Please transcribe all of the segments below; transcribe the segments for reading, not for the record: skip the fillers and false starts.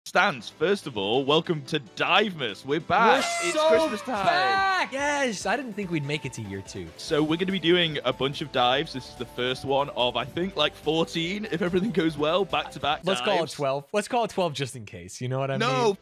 Stanz, first of all, welcome to Divemas. We're back. It's Christmas time. Back. Yes, I didn't think we'd make it to year 2. So we're going to be doing a bunch of dives. This is the first one of, I think, like 14, if everything goes well, back-to-back Let's dives. call it 12. Let's call it 12 just in case. You know what I mean? No.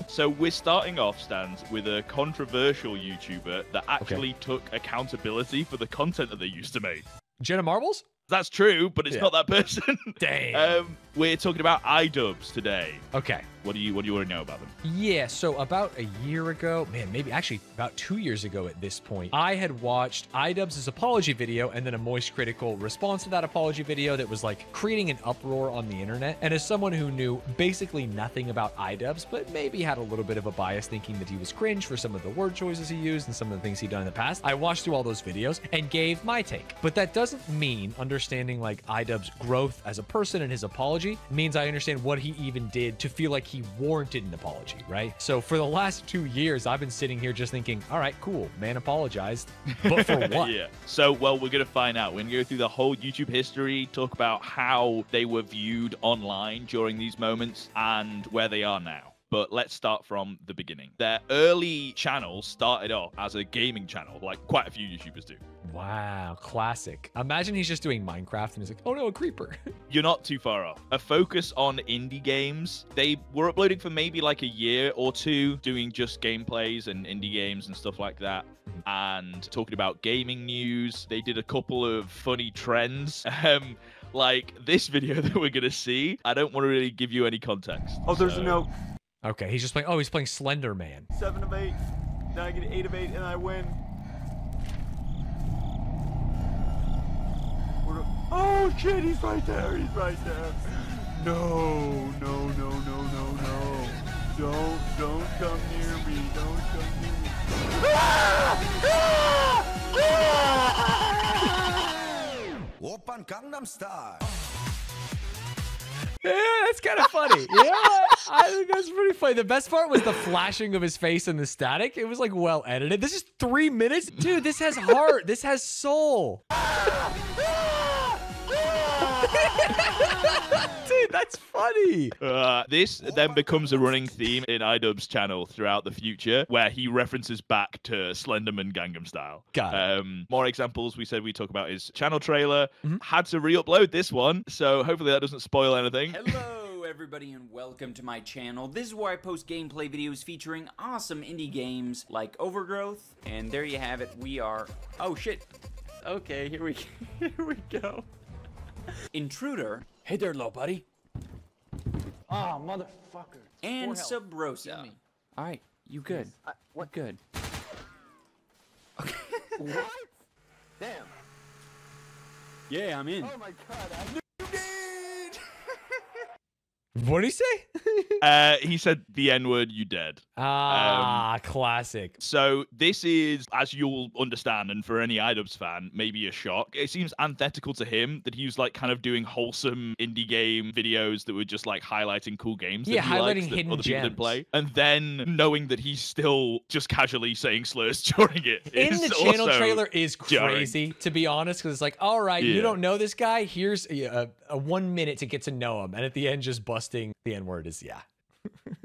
So we're starting off, Stanz, with a controversial YouTuber that actually took accountability for the content that they used to make. Jenna Marbles? That's true, but it's not that person. Damn. We're talking about iDubbbz today. Okay. What do you want to know about them? Yeah, so about a year ago, man, maybe actually about 2 years ago at this point, I had watched iDubbbz's apology video and then a moist critical response to that apology video that was like creating an uproar on the internet. And as someone who knew basically nothing about iDubbbz, but maybe had a little bit of a bias thinking that he was cringe for some of the word choices he used and some of the things he'd done in the past, I watched through all those videos and gave my take. But that doesn't mean understanding like iDubbbz's growth as a person and his apology means I understand what he even did to feel like he warranted an apology, right? So for the last 2 years, I've been sitting here just thinking, all right, cool, man apologized, but for what? Yeah. So, well, we're going to find out. We're going to go through the whole YouTube history, talk about how they were viewed online during these moments and where they are now. But let's start from the beginning. Their early channel started off as a gaming channel, like quite a few YouTubers do. Wow, classic. Imagine he's just doing Minecraft and he's like, oh no, a creeper. You're not too far off. A focus on indie games. They were uploading for maybe like a year or two, doing just gameplays and indie games and stuff like that. And talking about gaming news. They did a couple of funny trends. Like this video that we're going to see. I don't want to really give you any context. Oh, there's a note. Okay, he's just playing, oh, he's playing Slender Man. 7 of 8. Then I get 8 of 8 and I win. Oh shit, he's right there. He's right there. No, no, no, no, no, no. Don't come near me. Don't come near me. Open Gangnam Style. Yeah, that's kind of funny. Yeah, I think that's pretty funny. The best part was the flashing of his face and the static. It was like well edited. This is 3 minutes. Dude, this has heart. This has soul. Dude, that's funny. This then becomes a running theme in iDubbbz's channel throughout the future, where he references back to Slenderman Gangnam Style. Got it. More examples we said we talk about his channel trailer. Had to re-upload this one, so hopefully that doesn't spoil anything. Hello everybody and welcome to my channel. This is where I post gameplay videos featuring awesome indie games like Overgrowth. And there you have it. We are... Oh shit. Okay, here we go. Intruder. Hey there, little buddy. Oh, motherfucker. And Subrosa. Alright, you good. What? Good. What? Damn. Yeah, I'm in. Oh my god. What did he say? He said the N-word, you dead. Classic. So this is, as you'll understand, and for any iDubbbz fan, maybe a shock. It seems antithetical to him that he was like kind of doing wholesome indie game videos that were just like highlighting cool games. Yeah, that he highlighting likes that hidden other people didn't gems. play, and then knowing that he's still just casually saying slurs during it. In is the channel also trailer is jarring. crazy, to be honest, because it's like, all right, you don't know this guy. Here's a 1 minute to get to know him, and at the end, just busting the N-word is it's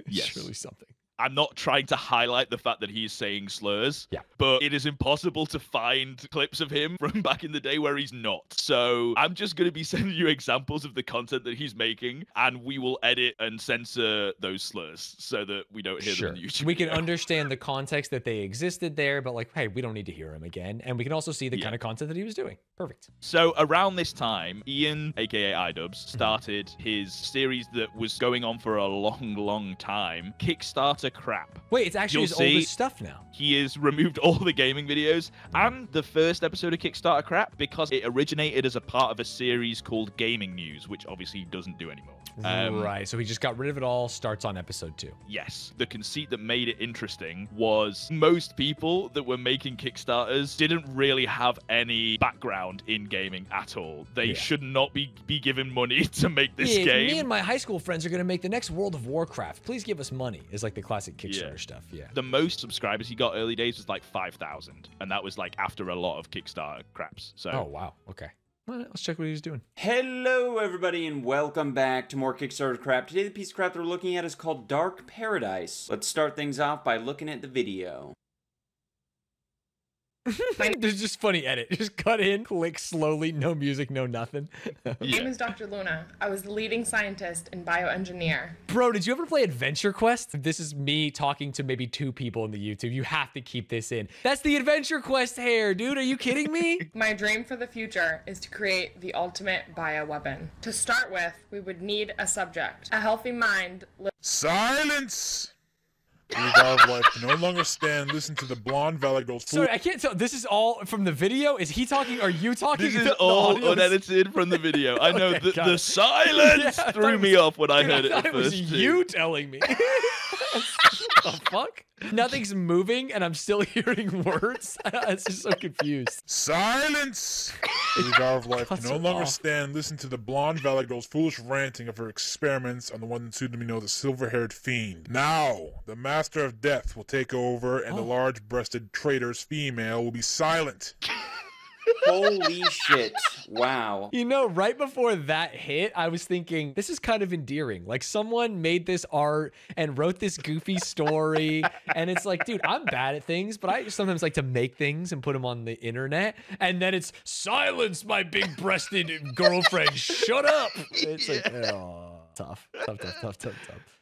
Yes. really something. I'm not trying to highlight the fact that he's saying slurs, but it is impossible to find clips of him from back in the day where he's not. So I'm just going to be sending you examples of the content that he's making, and we will edit and censor those slurs so that we don't hear them on YouTube. We can understand the context that they existed there, but like, hey, we don't need to hear him again. And we can also see the kind of content that he was doing. Perfect. So around this time, Ian, aka iDubbbz, started his series that was going on for a long, long time, Kickstarter Crap. Wait, it's actually his oldest stuff now. He has removed all the gaming videos and the first episode of Kickstarter Crap because it originated as a part of a series called Gaming News, which obviously he doesn't do anymore. Right, so he just got rid of it all, starts on episode 2. Yes. The conceit that made it interesting was most people that were making Kickstarters didn't really have any background in gaming at all. They should not be given money to make this game. Me and my high school friends are going to make the next World of Warcraft. Please give us money, is like the classic Kickstarter stuff, The most subscribers he got early days was like 5,000, and that was like after a lot of Kickstarter craps. So oh, wow. Okay. Let's check what he's doing. Hello, everybody, and welcome back to more Kickstarter crap. Today, the piece of crap that we're looking at is called Dark Paradise. Let's start things off by looking at the video. There's just funny edit. Just cut in, click slowly, no music, no nothing. My name is Dr. Luna. I was the leading scientist and bioengineer. Bro, did you ever play Adventure Quest? This is me talking to maybe 2 people in the YouTube. You have to keep this in. That's the Adventure Quest hair, dude. Are you kidding me? My dream for the future is to create the ultimate bioweapon. To start with, we would need a subject. A healthy mind. Silence! The God of life can no longer stand. Listen to the blonde valley girl's Sorry, I can't tell. This is all from the video? Is he talking? Are you talking? This is all unedited from the video. I know Okay, the silence threw me off when I heard it at It was first. you telling me. What the fuck? Nothing's moving and I'm still hearing words. It's just so confused. Silence! The God of life can Cuts no it longer off. stand. Listen to the blonde valley girl's foolish ranting of her experiments on the one soon to be known as the silver-haired fiend. Now, the master of death will take over, and the large-breasted traitor's female will be silent. Holy shit. Wow. You know, right before that hit, I was thinking, this is kind of endearing. Like, someone made this art and wrote this goofy story. And it's like, dude, I'm bad at things, but I sometimes like to make things and put them on the internet. And then it's, silence, my big-breasted girlfriend. Shut up. It's like, oh, tough.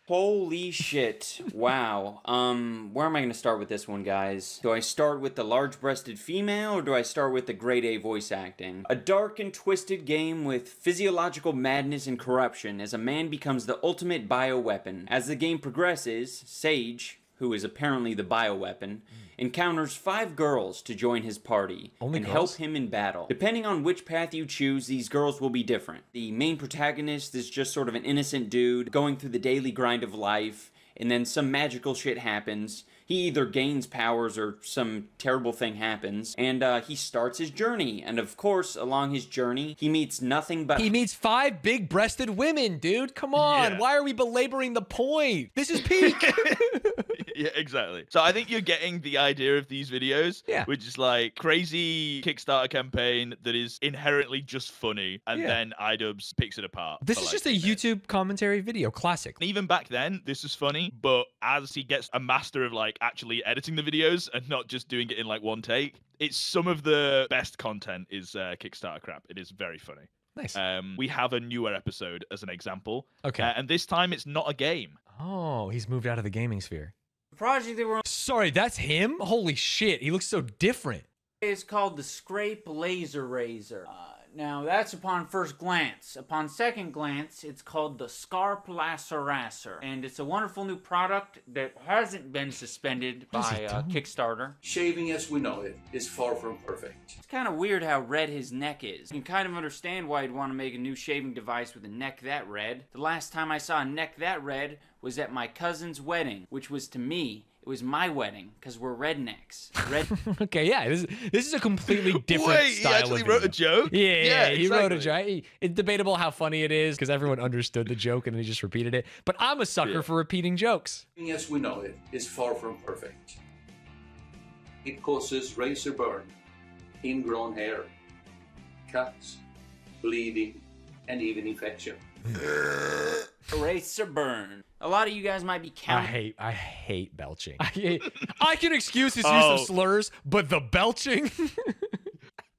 Holy shit. Wow. Where am I going to start with this one, guys? Do I start with the large-breasted female, or do I start with the grade A voice acting? A dark and twisted game with physiological madness and corruption as a man becomes the ultimate bioweapon. As the game progresses, Sage, who is apparently the bioweapon, encounters 5 girls to join his party and help him in battle. Depending on which path you choose, these girls will be different. The main protagonist is just sort of an innocent dude going through the daily grind of life, and then some magical shit happens. He either gains powers or some terrible thing happens, and he starts his journey. And of course, along his journey, he meets nothing but... He meets 5 big-breasted women, dude. Come on. Yeah. Why are we belaboring the point? This is peak. Yeah, exactly. So I think you're getting the idea of these videos, Yeah. which is like crazy Kickstarter campaign that is inherently just funny, and then iDubbbz picks it apart. This for, is like, just a 2 minutes. YouTube commentary video. Classic. And even back then, this was funny, but as he gets a master of like actually editing the videos and not just doing it in like one take, it's some of the best content is Kickstarter crap. It is very funny. Nice. We have a newer episode as an example. Okay. And this time it's not a game. Oh, he's moved out of the gaming sphere. The project they were Sorry, that's him? Holy shit, he looks so different. It's called the Scrape Laser Razor. Now, that's upon first glance. Upon second glance, it's called the Scarp Laceracer. And it's a wonderful new product that hasn't been suspended by Kickstarter. Shaving as we know it is far from perfect. It's kind of weird how red his neck is. You can kind of understand why you'd want to make a new shaving device with a neck that red. The last time I saw a neck that red was at my cousin's wedding, which was to me. It was my wedding, because we're rednecks. Okay, yeah, this is a completely different Wait, style he actually of wrote video. a joke? Yeah, he wrote a exactly. joke. It's debatable how funny it is, because everyone understood the joke and he just repeated it. But I'm a sucker for repeating jokes. Shaving as we know it is far from perfect. It causes razor burn, ingrown hair, cuts, bleeding, and even infection. Razor burn. A lot of you guys might be counting. I hate belching. I can excuse his use of slurs, but the belching.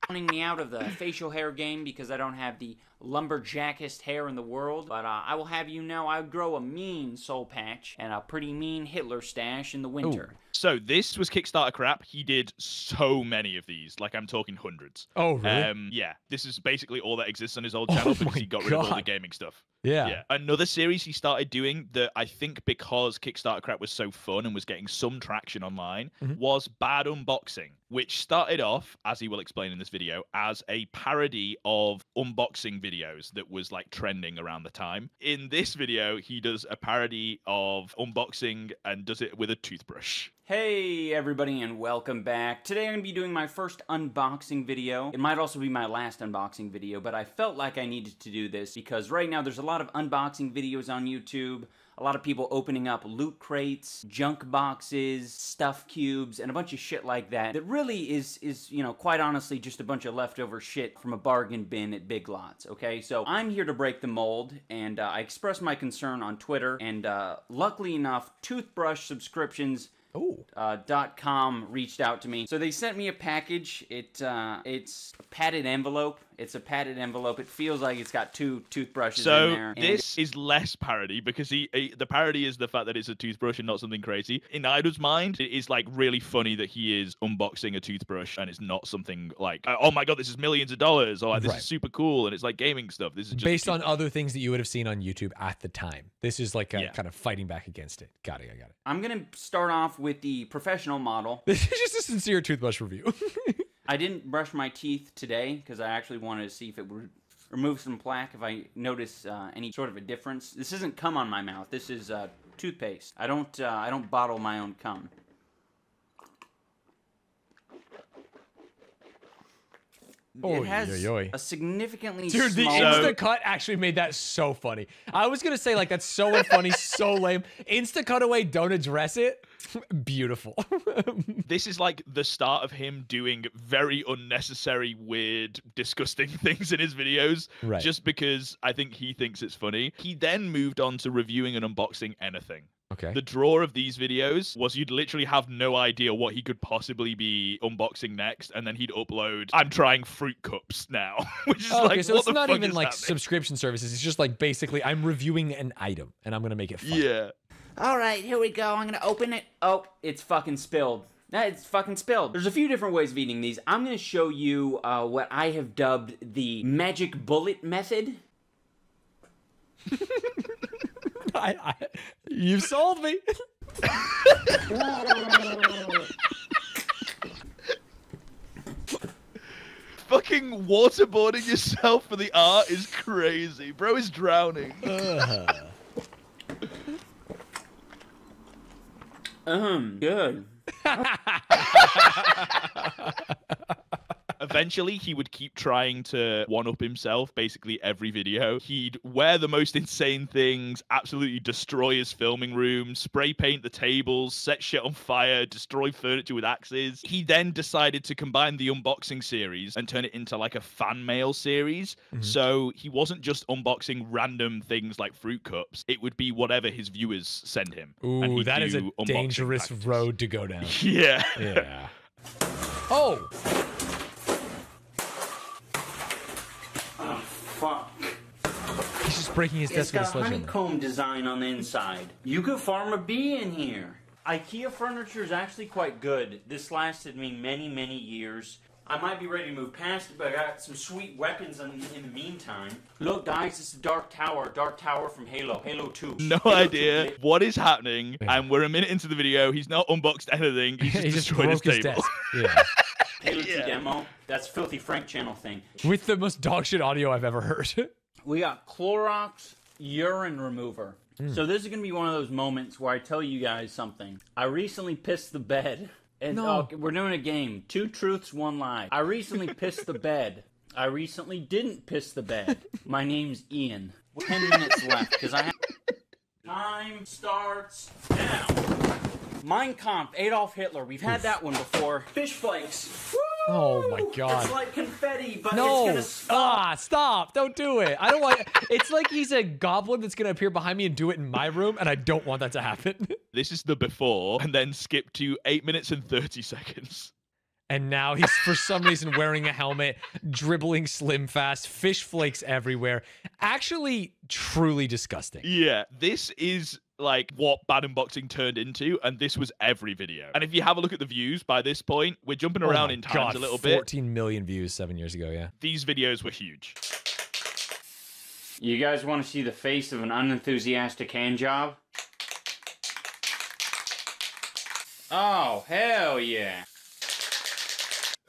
Counting me out of the facial hair game because I don't have the lumberjackest hair in the world, but I will have you know I grow a mean soul patch and a pretty mean Hitler stash in the winter. So this was Kickstarter crap. He did so many of these, like I'm talking hundreds. Oh, really? Yeah, this is basically all that exists on his old channel because he got rid of all the gaming stuff. Yeah. Another series he started doing that I think because Kickstarter crap was so fun and was getting some traction online was Bad Unboxing, which started off, as he will explain in this video, as a parody of unboxing videos that was like trending around the time. In this video, he does a parody of unboxing and does it with a toothbrush. Hey everybody and welcome back. Today I'm going to be doing my first unboxing video. It might also be my last unboxing video, but I felt like I needed to do this because right now there's a lot of unboxing videos on YouTube, a lot of people opening up loot crates, junk boxes, stuff cubes, and a bunch of shit like that. That really is, you know, quite honestly, just a bunch of leftover shit from a bargain bin at Big Lots, okay? So I'm here to break the mold, and I expressed my concern on Twitter, and luckily enough, Toothbrush Subscriptions .com reached out to me. So they sent me a package. It's a padded envelope. It's a padded envelope. It feels like it's got 2 toothbrushes in there. So this is less parody because the parody is the fact that it's a toothbrush and not something crazy. In Ida's mind, it is like really funny that he is unboxing a toothbrush and it's not something like, oh my god, this is millions of dollars, or like, this is super cool and it's like gaming stuff. This is just based on other things that you would have seen on YouTube at the time. This is like a kind of fighting back against it. Got it. I got it. I'm gonna start off with the professional model. This is just a sincere toothbrush review. I didn't brush my teeth today because I actually wanted to see if it would remove some plaque, if I notice any sort of a difference. This isn't cum on my mouth. This is toothpaste. I don't bottle my own cum. It has a significantly Dude, the Instacut actually made that so funny. I was gonna say, like, that's so unfunny, so lame. Instacut away, don't address it. Beautiful. This is like the start of him doing very unnecessary, weird, disgusting things in his videos, just because I think he thinks it's funny. He then moved on to reviewing and unboxing anything. Okay. The draw of these videos was you'd literally have no idea what he could possibly be unboxing next, and then he'd upload, I'm trying fruit cups now. Which is like, so what it's the not fuck even is like happening? subscription services. It's just like basically I'm reviewing an item and I'm gonna make it fun. Yeah. Alright, here we go. I'm gonna open it. Oh, it's fucking spilled. It's fucking spilled. There's a few different ways of eating these. I'm gonna show you what I have dubbed the magic bullet method. You've sold me. Fucking waterboarding yourself for the art is crazy. Bro is drowning. Good. Eventually, he would keep trying to one-up himself, basically every video. He'd wear the most insane things, absolutely destroy his filming room, spray paint the tables, set shit on fire, destroy furniture with axes. He then decided to combine the unboxing series and turn it into like a fan mail series. So he wasn't just unboxing random things like fruit cups. It would be whatever his viewers send him. Ooh, that is a dangerous road to go down. Yeah. Yeah. Oh! Fuck. He's just breaking his desk with a sledgehammer. It's got a honeycomb design on the inside. You could farm a bee in here. IKEA furniture is actually quite good. This lasted me many, many years. I might be ready to move past it, but I got some sweet weapons in the meantime. Look, guys, it's the Dark Tower from Halo 2. No idea what is happening, and we're a minute into the video. He's not unboxed anything. He's just destroyed his table. Desk. Yeah. Halo 2 demo. That's Filthy Frank channel thing. With the most dogshit audio I've ever heard. We got Clorox urine remover. So this is going to be one of those moments where I tell you guys something. I recently pissed the bed. And we're doing a game. 2 truths, 1 lie. I recently pissed the bed. I recently didn't piss the bed. My name's Ian. 10 minutes left, because I have... Time starts now. Mein Kampf, Adolf Hitler. We've had that one before. Fish flakes. Woo! Oh my god. It's like confetti, but it's No! gonna stop. Stop! Don't do it. I don't want. It's like he's a goblin that's gonna appear behind me and do it in my room, and I don't want that to happen. This is the before, and then skip to 8 minutes and 30 seconds. And now he's, for some reason, wearing a helmet, dribbling slim fast, fish flakes everywhere. Actually, truly disgusting. Yeah, this is like what bad unboxing turned into, and this was every video. And if you have a look at the views by this point, we're jumping around in times a little bit. 14 million views 7 years ago, yeah. These videos were huge. You guys want to see the face of an unenthusiastic hand job? Oh, hell yeah.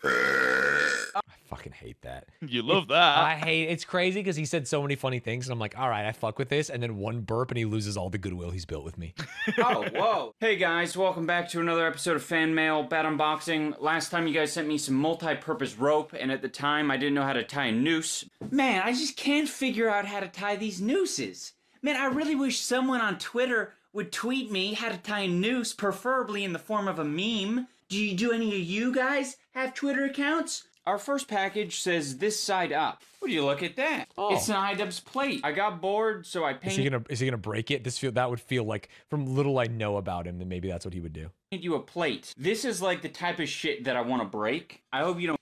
I fucking hate that. You love that. I hate it's crazy because he said so many funny things, and I'm like, all right, I fuck with this, and then one burp, and he loses all the goodwill he's built with me. Oh, whoa. Hey guys, welcome back to another episode of Fan Mail Bad Unboxing. Last time you guys sent me some multi-purpose rope, and at the time I didn't know how to tie a noose. Man, I just can't figure out how to tie these nooses. Man, I really wish someone on Twitter would tweet me how to tie a noose, preferably in the form of a meme. Do any of you guys have Twitter accounts? Our first package says this side up. Would you look at that? Oh. It's an iDubbbz plate. I got bored, so I painted. Is he gonna break it? That would feel like, from little I know about him, then maybe that's what he would do. You a plate. This is like the type of shit that I want to break. I hope you don't.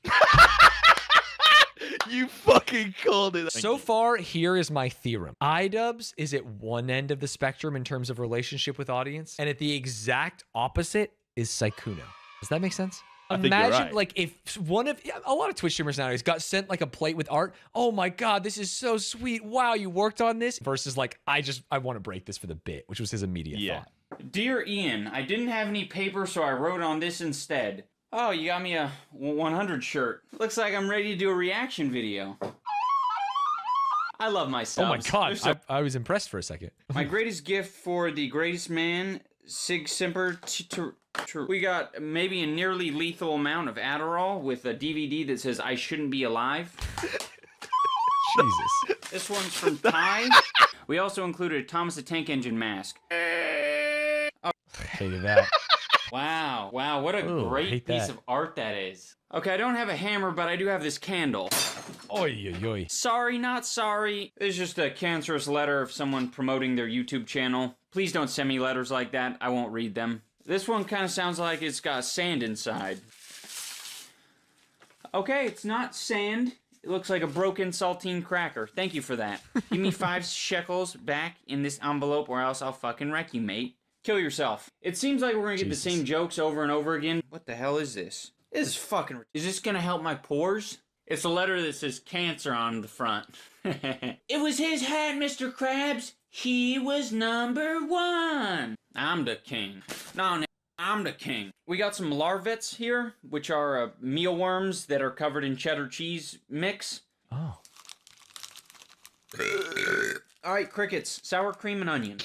You fucking called it. So far, here is my theorem. iDubbbz is at one end of the spectrum in terms of relationship with audience, and at the exact opposite is Sykkuno. Does that make sense? Imagine, like, if a lot of Twitch streamers nowadays got sent, like, a plate with art. Oh my God, this is so sweet. Wow, you worked on this. Versus, like, I want to break this for the bit, which was his immediate thought. Dear Ian, I didn't have any paper, so I wrote on this instead. Oh, you got me a 100 shirt. Looks like I'm ready to do a reaction video. I love my subs. Oh my God, I was impressed for a second. My greatest gift for the greatest man, Sig Simper. We got maybe a nearly lethal amount of Adderall with a DVD that says I shouldn't be alive. Jesus. This one's from Ty. We also included a Thomas the Tank Engine mask. Oh. Hated that. Wow, what a great piece of art that is. Okay, I don't have a hammer, but I do have this candle. Oy, oy, oy. Sorry, not sorry. It's just a cancerous letter of someone promoting their YouTube channel. Please don't send me letters like that. I won't read them. This one kind of sounds like it's got sand inside. Okay, it's not sand. It looks like a broken saltine cracker. Thank you for that. Give me 5 shekels back in this envelope or else I'll fucking wreck you, mate. Kill yourself. It seems like we're gonna get the same jokes over and over again. What the hell is this? This is fucking... Is this gonna help my pores? It's a letter that says cancer on the front. It was his hat, Mr. Krabs. He was #1. I'm the king. No, I'm the king. We got some larvets here, which are mealworms that are covered in cheddar cheese mix. Oh. All right, crickets. Sour cream and onion.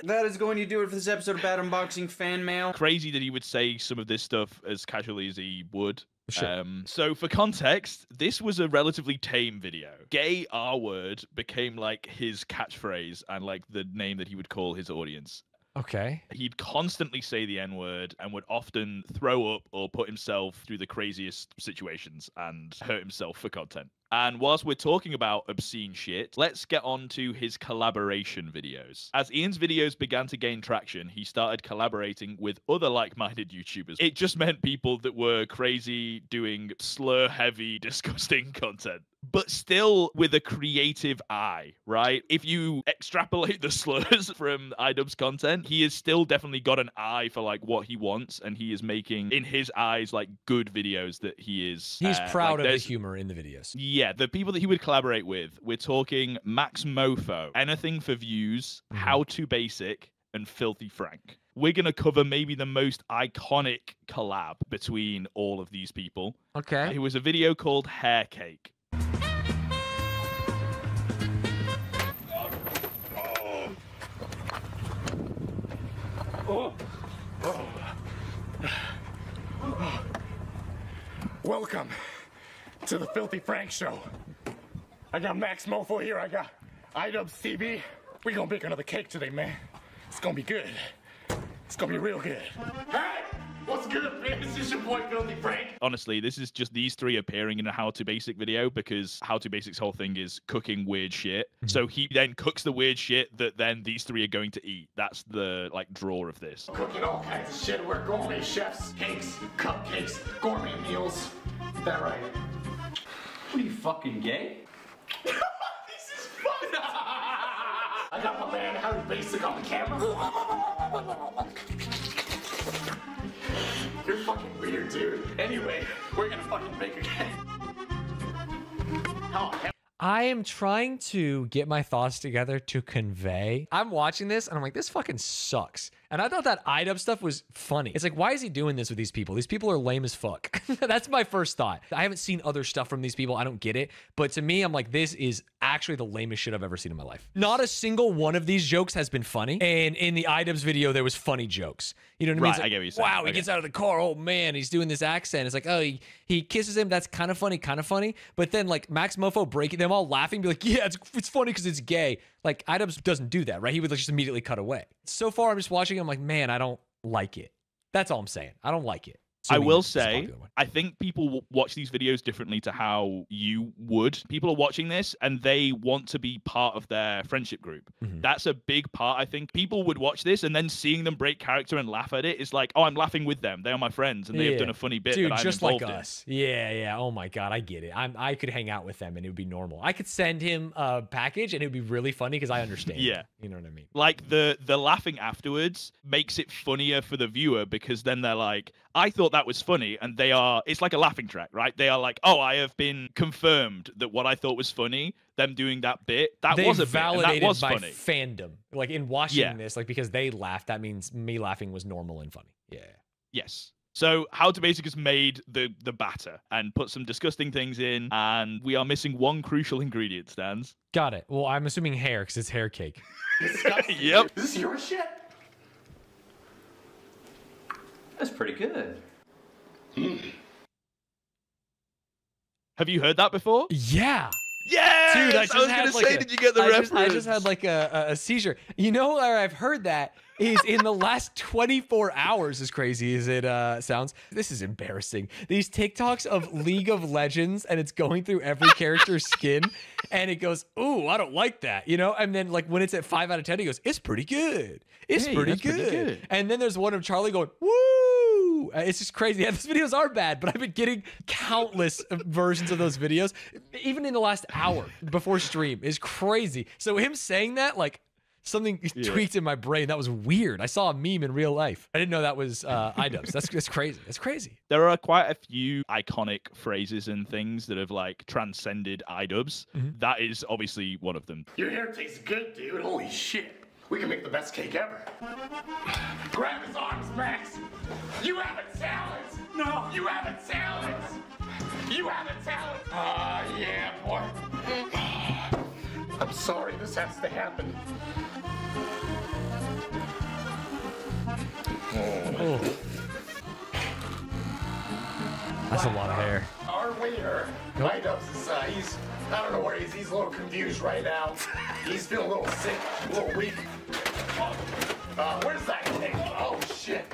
That is going to do it for this episode of Bad Unboxing Fan Mail. Crazy that he would say some of this stuff as casually as he would. Sure. So for context, this was a relatively tame video. Gay R-word became like his catchphrase and like the name that he would call his audience. Okay. He'd constantly say the N-word and would often throw up or put himself through the craziest situations and hurt himself for content. And whilst we're talking about obscene shit, let's get on to his collaboration videos. As Ian's videos began to gain traction, he started collaborating with other like-minded YouTubers. It just meant people that were crazy, doing slur-heavy, disgusting content, but still with a creative eye, right? If you extrapolate the slurs from iDubbbz content, he has still definitely got an eye for like what he wants, and he is making, in his eyes, like good videos that he is... He's proud of the humor in the videos. Yeah, the people that he would collaborate with, we're talking Max Mofo, Anything for Views, How to Basic, and Filthy Frank. We're going to cover maybe the most iconic collab between all of these people. Okay. It was a video called Hair Cake. Welcome to the Filthy Frank Show. I got Max Mofo here. I got iDubbbzTV. We gonna bake another cake today, man. It's gonna be good. It's gonna be real good. Hey, what's good, man? This is your boy Filthy Frank. Honestly, this is just these three appearing in a How to Basic video because How to Basic's whole thing is cooking weird shit. So he then cooks the weird shit that then these three are going to eat. That's the like draw of this. Cooking all kinds of shit. We're gourmet chefs, cakes, cupcakes, gourmet meals. Is that right? What are you, fucking gay? This is fun! I got my man How to Basic on the camera. You're fucking weird, dude. Anyway, we're gonna fucking bake a cake. Oh, hell. I am trying to get my thoughts together to convey. I'm watching this and I'm like, this fucking sucks. And I thought that iDubbbz stuff was funny. It's like, why is he doing this with these people? These people are lame as fuck. That's my first thought. I haven't seen other stuff from these people. I don't get it. But to me, I'm like, this is actually the lamest shit I've ever seen in my life. Not a single one of these jokes has been funny. And in the iDubbbz video, there was funny jokes. You know what I mean? Right, it's like, I get what you're saying. wow, he gets out of the car. Oh man, he's doing this accent. It's like, oh, he kisses him. That's kind of funny, kind of funny. But then like Max Mofo him all laughing, be like, yeah, it's funny because it's gay. Like, iDubbbz doesn't do that, right? He would just immediately cut away. So far, I'm just watching him like, man, I don't like it. That's all I'm saying. I don't like it. I will say, I think people watch these videos differently to how you would. People are watching this and they want to be part of their friendship group. That's a big part. I think people would watch this and then seeing them break character and laugh at it is like, oh, I'm laughing with them. They are my friends and they have done a funny bit Dude, that I'm just involved like us. Yeah. Oh my God, I get it. I could hang out with them and it would be normal. I could send him a package and it would be really funny because I understand. Yeah. You know what I mean? Like the laughing afterwards makes it funnier for the viewer because then they're like, I thought that was funny, and it's like a laughing track, right? They are like, oh, I have been confirmed that what I thought was funny, them doing that bit, that was a bit, and that was my funny. Fandom. Like in watching this, like because they laughed, that means me laughing was normal and funny. Yeah. Yes. So How to Basic has made the batter and put some disgusting things in, and we are missing one crucial ingredient, Stanz. Got it. Well, I'm assuming hair because it's hair cake. Yep. Is this your shit? That's pretty good. Have you heard that before? Yeah. Yeah, dude, I was gonna say, did you get the reference? I just had like a seizure. You know where I've heard that is in the last 24 hours, as crazy as it sounds. This is embarrassing. These TikToks of League of Legends, and it's going through every character's skin, and it goes, ooh, I don't like that, you know? And then like when it's at 5 out of 10, he goes, it's pretty good. It's pretty good. And then there's one of Charlie going, woo! It's just crazy. Yeah, those videos are bad, but I've been getting countless versions of those videos, even in the last hour before stream. Is crazy. So him saying that, like, something tweaked in my brain. That was weird. I saw a meme in real life. I didn't know that was iDubbbz. That's crazy. That's crazy. There are quite a few iconic phrases and things that have like transcended iDubbbz. That is obviously one of them. Your hair tastes good, dude. Holy shit. We can make the best cake ever. Grab his arms, Max. You have a talent. No. You have a talent. You have a talent. Yeah, boy. I'm sorry this has to happen. Oh. That's a lot of hair. Our waiter, iDubbbz, he's, I don't know where he is. He's a little confused right now. He's feeling a little sick, a little weak. Where's that cake? Oh, shit.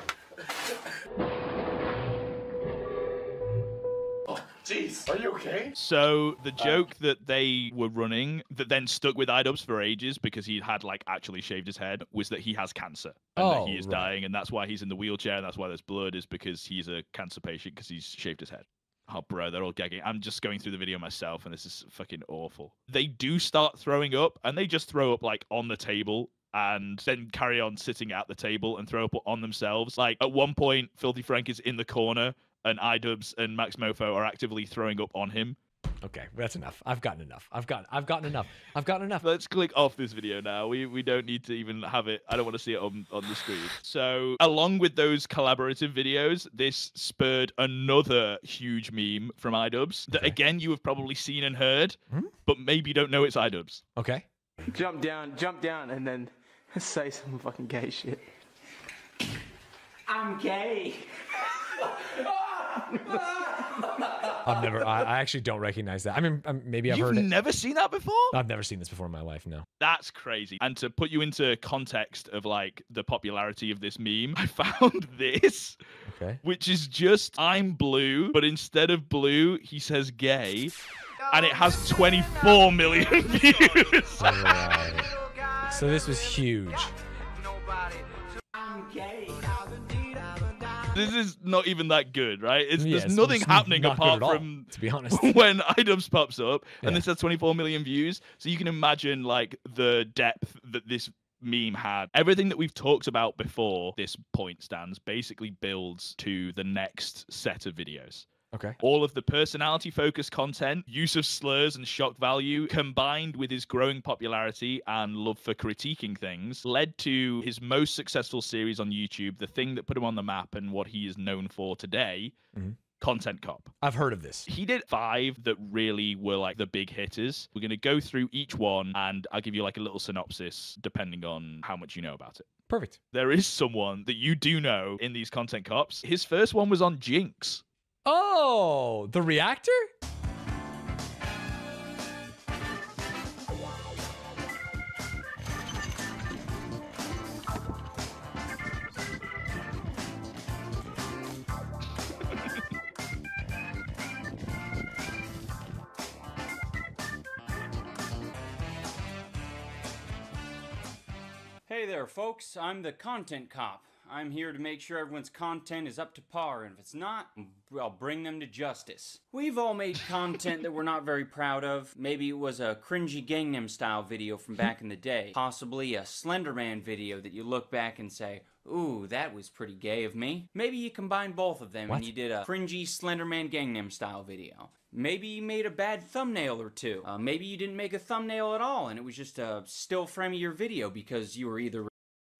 Oh, jeez. Are you okay? So the joke that they were running that then stuck with iDubbbz for ages because he had like actually shaved his head was that he has cancer and that he is dying, and that's why he's in the wheelchair and that's why there's blood, is because he's a cancer patient because he's shaved his head. Oh, bro, they're all gagging. I'm just going through the video myself, and this is fucking awful. They do start throwing up, and they just throw up, like, on the table, and then carry on sitting at the table and throw up on themselves. Like, at one point, Filthy Frank is in the corner, and iDubbbz and Max Mofo are actively throwing up on him. Okay, that's enough. I've gotten enough. I've gotten enough. Let's click off this video now. We don't need to even have it. I don't want to see it on the screen. So along with those collaborative videos, this spurred another huge meme from iDubbbz that again you have probably seen and heard, but maybe don't know it's iDubbbz. Okay. Jump down, and then say some fucking gay shit. I'm gay. I actually don't recognize that. I mean, maybe I've heard it. You've never seen that before? I've never seen this before in my life, no. That's crazy. And to put you into context of like the popularity of this meme, I found this, which is just I'm blue, but instead of blue, he says gay, and it has 24 million views. Right. So this was huge. I'm gay. This is not even that good, right? There's nothing happening apart from, to be honest, when iDubbbz pops up, and this has 24 million views. So you can imagine like the depth that this meme had. Everything that we've talked about before this point, Stanz, basically builds to the next set of videos. Okay. All of the personality-focused content, use of slurs and shock value, combined with his growing popularity and love for critiquing things, led to his most successful series on YouTube, the thing that put him on the map and what he is known for today, Content Cop. I've heard of this. He did 5 that really were like the big hitters. We're going to go through each one, and I'll give you like a little synopsis depending on how much you know about it. Perfect. There is someone that you do know in these Content Cops. His first one was on Jinx. Oh, the reactor? Hey there, folks. I'm the content cop. I'm here to make sure everyone's content is up to par, and if it's not, I'll bring them to justice. We've all made content that we're not very proud of. Maybe it was a cringy Gangnam Style video from back in the day. Possibly a Slenderman video that you look back and say, ooh, that was pretty gay of me. Maybe you combine both of them and you did a cringy Slenderman Gangnam Style video. Maybe you made a bad thumbnail or two. Maybe you didn't make a thumbnail at all and it was just a still frame of your video because you were either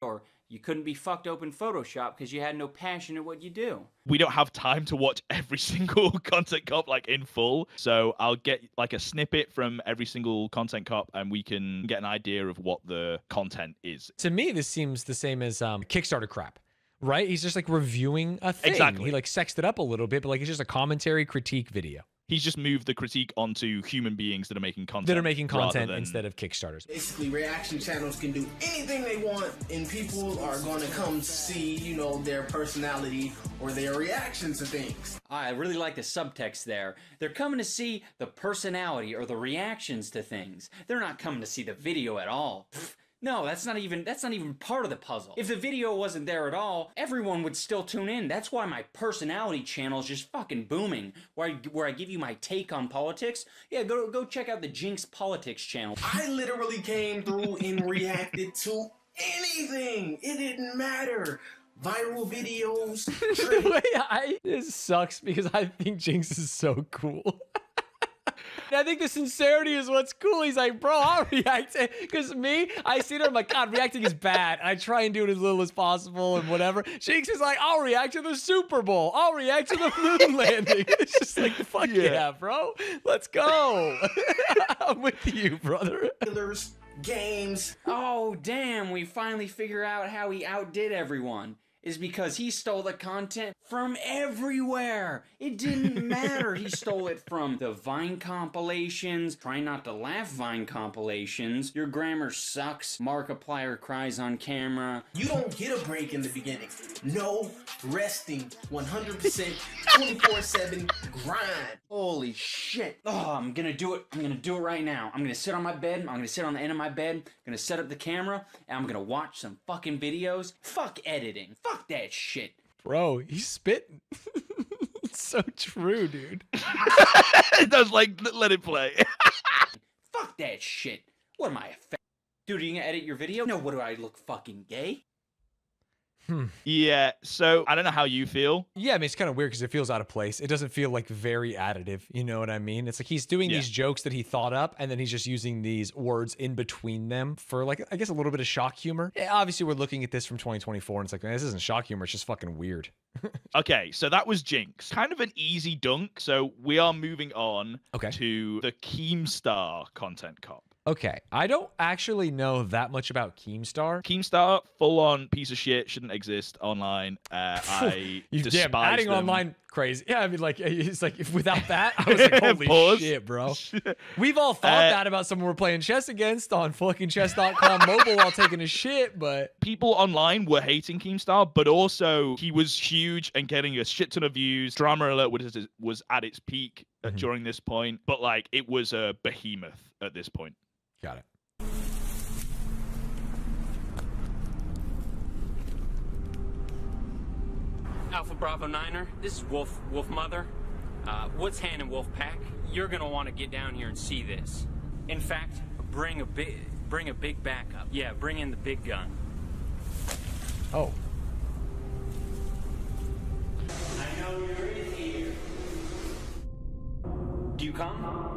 or you couldn't be fucked open Photoshop because you had no passion in what you do. We don't have time to watch every single content cop like in full, so I'll get like a snippet from every single content cop and we can get an idea of what the content is. To me, this seems the same as Kickstarter crap, right? He's just like reviewing a thing. Exactly. He like sexed it up a little bit, but like it's just a commentary critique video. He's just moved the critique onto human beings that are making content. Instead of Kickstarters. Basically, reaction channels can do anything they want, and people are going to come see, you know, their personality or their reactions to things. I really like the subtext there. They're coming to see the personality or the reactions to things. They're not coming to see the video at all. No, that's not even part of the puzzle. If the video wasn't there at all, everyone would still tune in. That's why my personality channel is just fucking booming. Where I give you my take on politics. Yeah, go check out the Jinx Politics channel. I literally came through and reacted to anything. It didn't matter. Viral videos. This sucks because I think Jinx is so cool. I think the sincerity is what's cool. He's like, bro, I'll react. Because me, I see it, I'm like, God, reacting is bad. I try and do it as little as possible and whatever. Jinx is like, I'll react to the Super Bowl. I'll react to the moon landing. It's just like, fuck yeah, bro. Let's go. I'm with you, brother. Games. Oh, damn. We finally figure out how he outdid everyone. Is because he stole the content from everywhere. It didn't matter. He stole it from the Vine compilations, Try Not to Laugh Vine compilations, Your Grammar Sucks, Markiplier Cries on Camera. You don't get a break in the beginning. No resting. 100% 24/7 grind. Holy shit. Oh, I'm gonna do it. I'm gonna do it right now. I'm gonna sit on my bed. I'm gonna sit on the end of my bed. I'm gonna set up the camera, and I'm gonna watch some fucking videos. Fuck editing. Fuck that shit. Bro, he's spitting. It's so true, dude. It does, like, let it play. Fuck that shit. What am I, a dude, are you gonna edit your video? No, what do I look fucking gay? Yeah, so I don't know how you feel. Yeah, I mean, it's kind of weird because it feels out of place. It doesn't feel like very additive. You know what I mean? It's like he's doing these jokes that he thought up, and then he's just using these words in between them for, like, I guess a little bit of shock humor. Yeah, obviously, we're looking at this from 2024, and it's like, man, this isn't shock humor. It's just fucking weird. Okay, so that was Jinx. Kind of an easy dunk. So we are moving on to the Keemstar content cop. Okay, I don't actually know that much about Keemstar. Keemstar, full-on piece of shit, shouldn't exist online. I despise adding them. online crazy. Yeah, I mean, like, it's like, if without that, I was like, holy shit, bro. We've all thought that about someone we're playing chess against on fucking chess.com mobile while taking a shit, but... People online were hating Keemstar, but also he was huge and getting a shit ton of views. Drama Alert was at its peak during this point, but, like, it was a behemoth at this point. Got it. Alpha Bravo Niner, this is Wolf Mother. Woods Hand and Wolf Pack. You're gonna want to get down here and see this. In fact, bring a big backup. Yeah, bring in the big gun. Oh. I know you're in here. Do you come?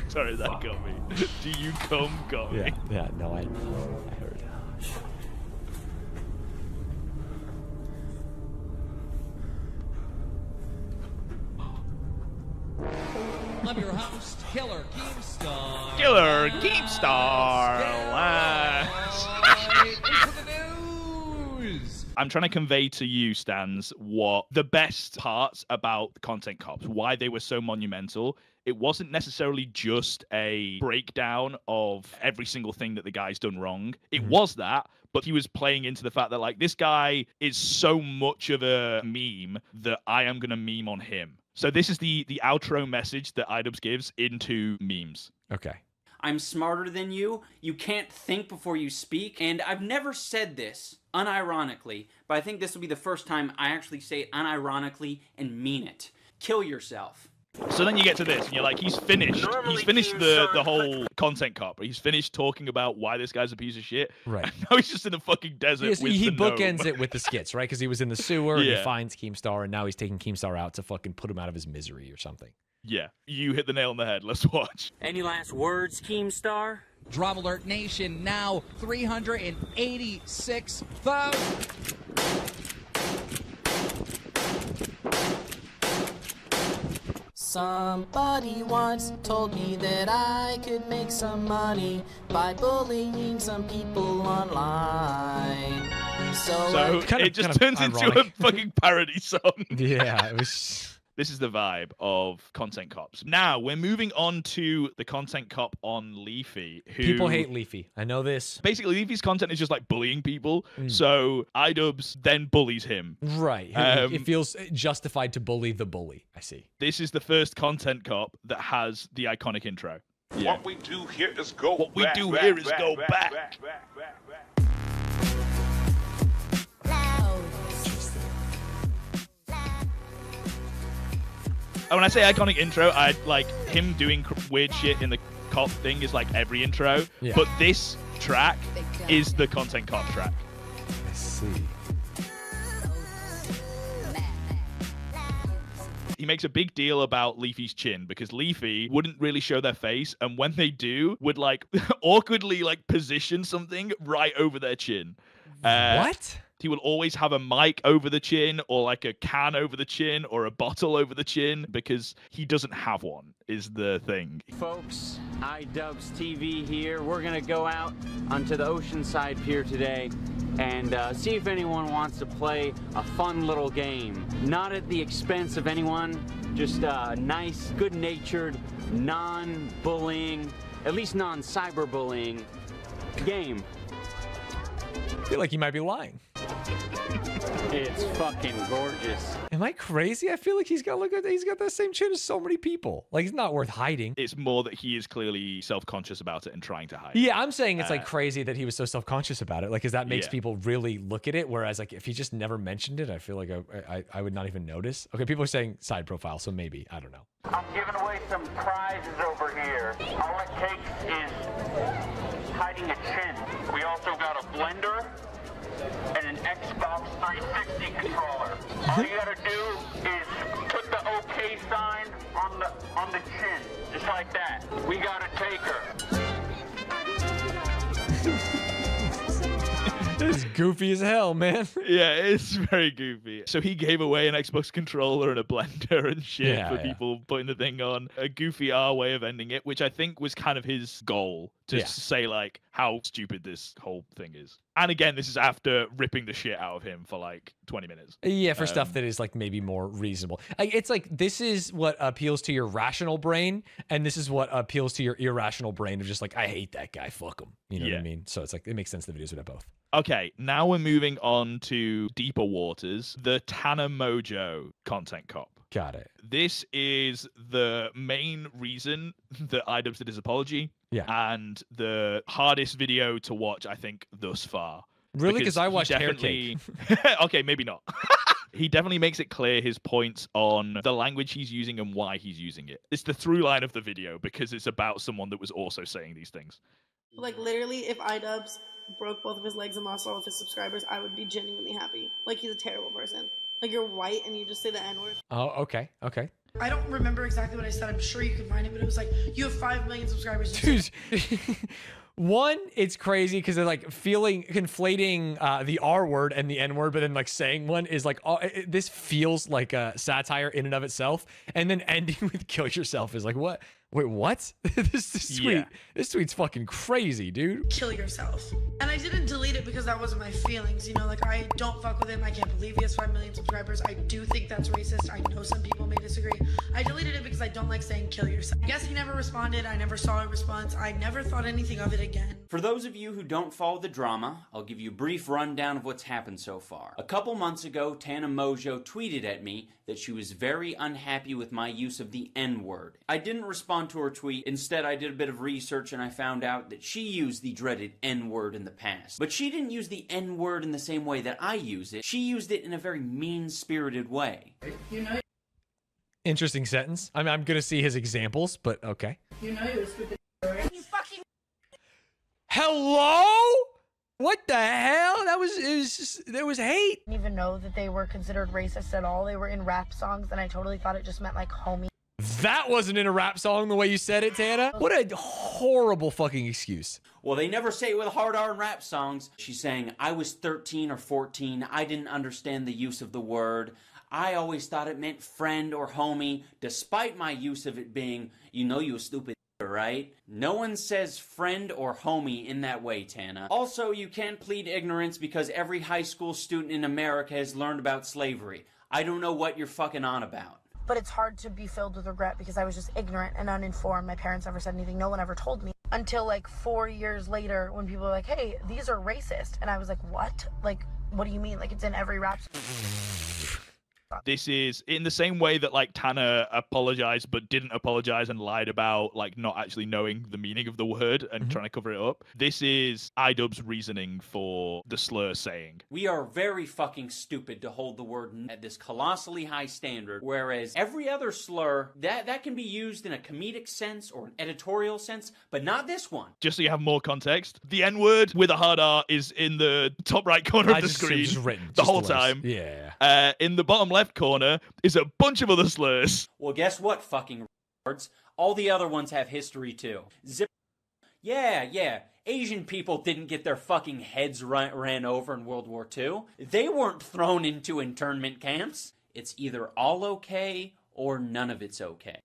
Sorry, that got me. Do you come, got me? Yeah, no, I heard. I'm your host, Killer Keemstar. Killer Keemstar. I'm trying to convey to you, Stanz, what the best parts about the content cops, why they were so monumental. It wasn't necessarily just a breakdown of every single thing that the guy's done wrong. It was that, but he was playing into the fact that, like, this guy is so much of a meme that I am going to meme on him. So this is the outro message that iDubbbz gives into memes. Okay. I'm smarter than you. You can't think before you speak. And I've never said this unironically, but I think this will be the first time I actually say it unironically and mean it. Kill yourself. So then you get to this, and you're like, he's finished. He's finished the whole content cop. He's finished talking about why this guy's a piece of shit. Right. And now he's just in a fucking desert. He bookends it with the skits, right? Because he was in the sewer, and he Yeah. finds Keemstar, and now he's taking Keemstar out to fucking put him out of his misery or something. Yeah, you hit the nail on the head. Let's watch. Any last words, Keemstar? Drop Alert Nation now 386,000. Somebody once told me that I could make some money by bullying some people online. So it just turns into a fucking parody song. Yeah, it was... This is the vibe of Content Cops. Now, we're moving on to the Content Cop on Leafy. Who... People hate Leafy. I know this. Basically, Leafy's content is just like bullying people. So iDubbbz then bullies him. Right. It feels justified to bully the bully. I see. This is the first Content Cop that has the iconic intro. Yeah. What we do here is go What we back, do back, here is back, go back, back. back, back, back, back. And when I say iconic intro, I like him doing weird shit in the cop thing is like every intro. Yeah. But this track is the Content Cop track. I see. He makes a big deal about Leafy's chin because Leafy wouldn't really show their face, and when they do, would like awkwardly like position something right over their chin. What? He will always have a mic over the chin or like a can over the chin or a bottle over the chin because he doesn't have one, is the thing. Folks, iDubbbzTV here. We're going to go out onto the Oceanside Pier today and see if anyone wants to play a fun little game. Not at the expense of anyone, just a nice, good-natured, non-bullying, at least non-cyberbullying game. I feel like he might be lying. It's fucking gorgeous. Am I crazy? I feel like he's got that same chin as so many people. Like, he's not worth hiding. It's more that he is clearly self-conscious about it and trying to hide. Yeah, I'm saying it's like crazy that he was so self-conscious about it. Like, because that makes Yeah. people really look at it. Whereas, like, if he just never mentioned it, I feel like I would not even notice. Okay, people are saying side profile, so maybe. I don't know. I'm giving away some prizes over here. All it takes is hiding a chin. We also got a blender and an Xbox 360 controller. All you gotta do is put the OK sign on the chin, just like that. We got a taker. This is goofy as hell, man. Yeah, it's very goofy. So he gave away an Xbox controller and a blender and shit for people putting the thing on. A goofy R way of ending it, which I think was kind of his goal to say like how stupid this whole thing is. And again, this is after ripping the shit out of him for like 20 minutes. Yeah, for stuff that is like maybe more reasonable. It's like this is what appeals to your rational brain, and this is what appeals to your irrational brain of just like, I hate that guy, fuck him. You know what I mean? So it's like it makes sense the videos would have both. Okay, now we're moving on to deeper waters, the Tana Mojo Content Cop. Got it. This is the main reason that iDubbbz did his apology. Yeah. And the hardest video to watch, I think, thus far. Really? Because I watched Hair definitely... Cake. Okay, maybe not. He definitely makes it clear his points on the language he's using and why he's using it. It's the through line of the video because it's about someone that was also saying these things. Like, literally, if iDubbbz broke both of his legs and lost all of his subscribers, I would be genuinely happy. Like, he's a terrible person. Like, you're white and you just say the N-word. Oh, okay. Okay. I don't remember exactly what I said. I'm sure you can find it, but it was like, you have 5 million subscribers. Dude, one, it's crazy because they're like conflating the R word and the N word, but then like saying one is like, this feels like a satire in and of itself. And then ending with kill yourself is like, what? Wait, what? This tweet, this tweet's fucking crazy, dude. Kill yourself. And I didn't delete it because that wasn't my feelings. You know, like, I don't fuck with him. I can't believe he has 5 million subscribers. I do think that's racist. I know some people may may disagree. I deleted it because I don't like saying kill yourself. I guess he never responded. I never saw a response. I never thought anything of it again. For those of you who don't follow the drama, I'll give you a brief rundown of what's happened so far. A couple months ago, Tana Mojo tweeted at me that she was very unhappy with my use of the N-word. I didn't respond to her tweet. Instead, I did a bit of research and I found out that she used the dreaded N-word in the past. But she didn't use the N-word in the same way that I use it. She used it in a very mean-spirited way. You know, Interesting sentence. I'm gonna see his examples, but okay. you know you were stupid. Right? You fucking. Hello? What the hell? There was hate. Didn't even know that they were considered racist at all. They were in rap songs, and I totally thought it just meant like homie. That wasn't in a rap song the way you said it, Tana. What a horrible fucking excuse. Well, they never say it with a hard R in rap songs. She's saying, I was 13 or 14. I didn't understand the use of the word. I always thought it meant friend or homie, despite my use of it being, you know you stupid, right? No one says friend or homie in that way, Tana. Also, you can't plead ignorance because every high school student in America has learned about slavery. I don't know what you're fucking on about. But it's hard to be filled with regret because I was just ignorant and uninformed. My parents never said anything. No one ever told me. Until like 4 years later when people were like, hey, these are racist. And I was like, what? Like, what do you mean? Like, it's in every rap song. This is in the same way that like Tana apologized but didn't apologize and lied about like not actually knowing the meaning of the word and trying to cover it up. This is iDubbbz's reasoning for the slur saying. We are very fucking stupid to hold the word at this colossally high standard, whereas every other slur, that can be used in a comedic sense or an editorial sense, but not this one. Just so you have more context, the N-word with a hard R is in the top right corner of the screen the whole time. Yeah. In the bottom left corner is a bunch of other slurs. Well, guess what, fucking words? All the other ones have history too. Zip. Yeah. Asian people didn't get their fucking heads ran over in World War II. They weren't thrown into internment camps. It's either all okay or none of it's okay.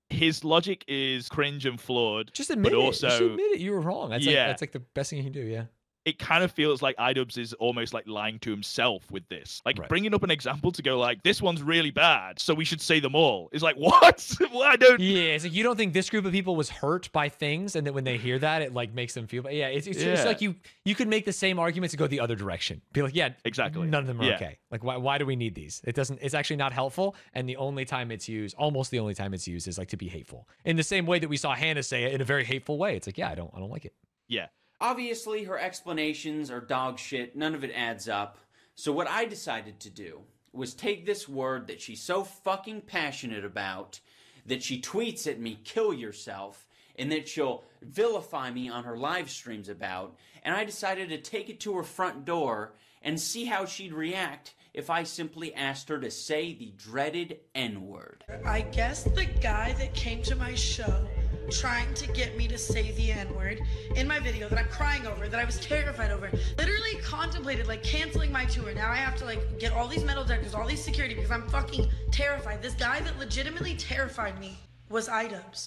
His logic is cringe and flawed. Just admit but it. Also, Just admit it. You were wrong. That's that's like the best thing you can do. Yeah. It kind of feels like iDubbbz is almost like lying to himself with this. Like bringing up an example to go like, this one's really bad, so we should say them all. It's like, what? Well, I don't. Yeah, it's like you don't think this group of people was hurt by things, and that when they hear that, it like makes them feel. Yeah, it's like you could make the same argument to go the other direction. Be like, yeah, exactly. None of them are okay. Like, why do we need these? It doesn't. It's actually not helpful, and the only time it's used, almost the only time it's used, is like to be hateful. In the same way that we saw Hannah say it in a very hateful way. It's like, yeah, I don't like it. Yeah. Obviously, her explanations are dog shit. None of it adds up. So what I decided to do was take this word that she's so fucking passionate about, that she tweets at me, kill yourself, and that she'll vilify me on her live streams about, and I decided to take it to her front door and see how she'd react if I simply asked her to say the dreaded N-word. I guess the guy that came to my show trying to get me to say the N-word in my video that I'm crying over, that I was terrified over, literally contemplated like canceling my tour. Now I have to like get all these metal detectors, all these security because I'm fucking terrified. This guy that legitimately terrified me was iDubbbz.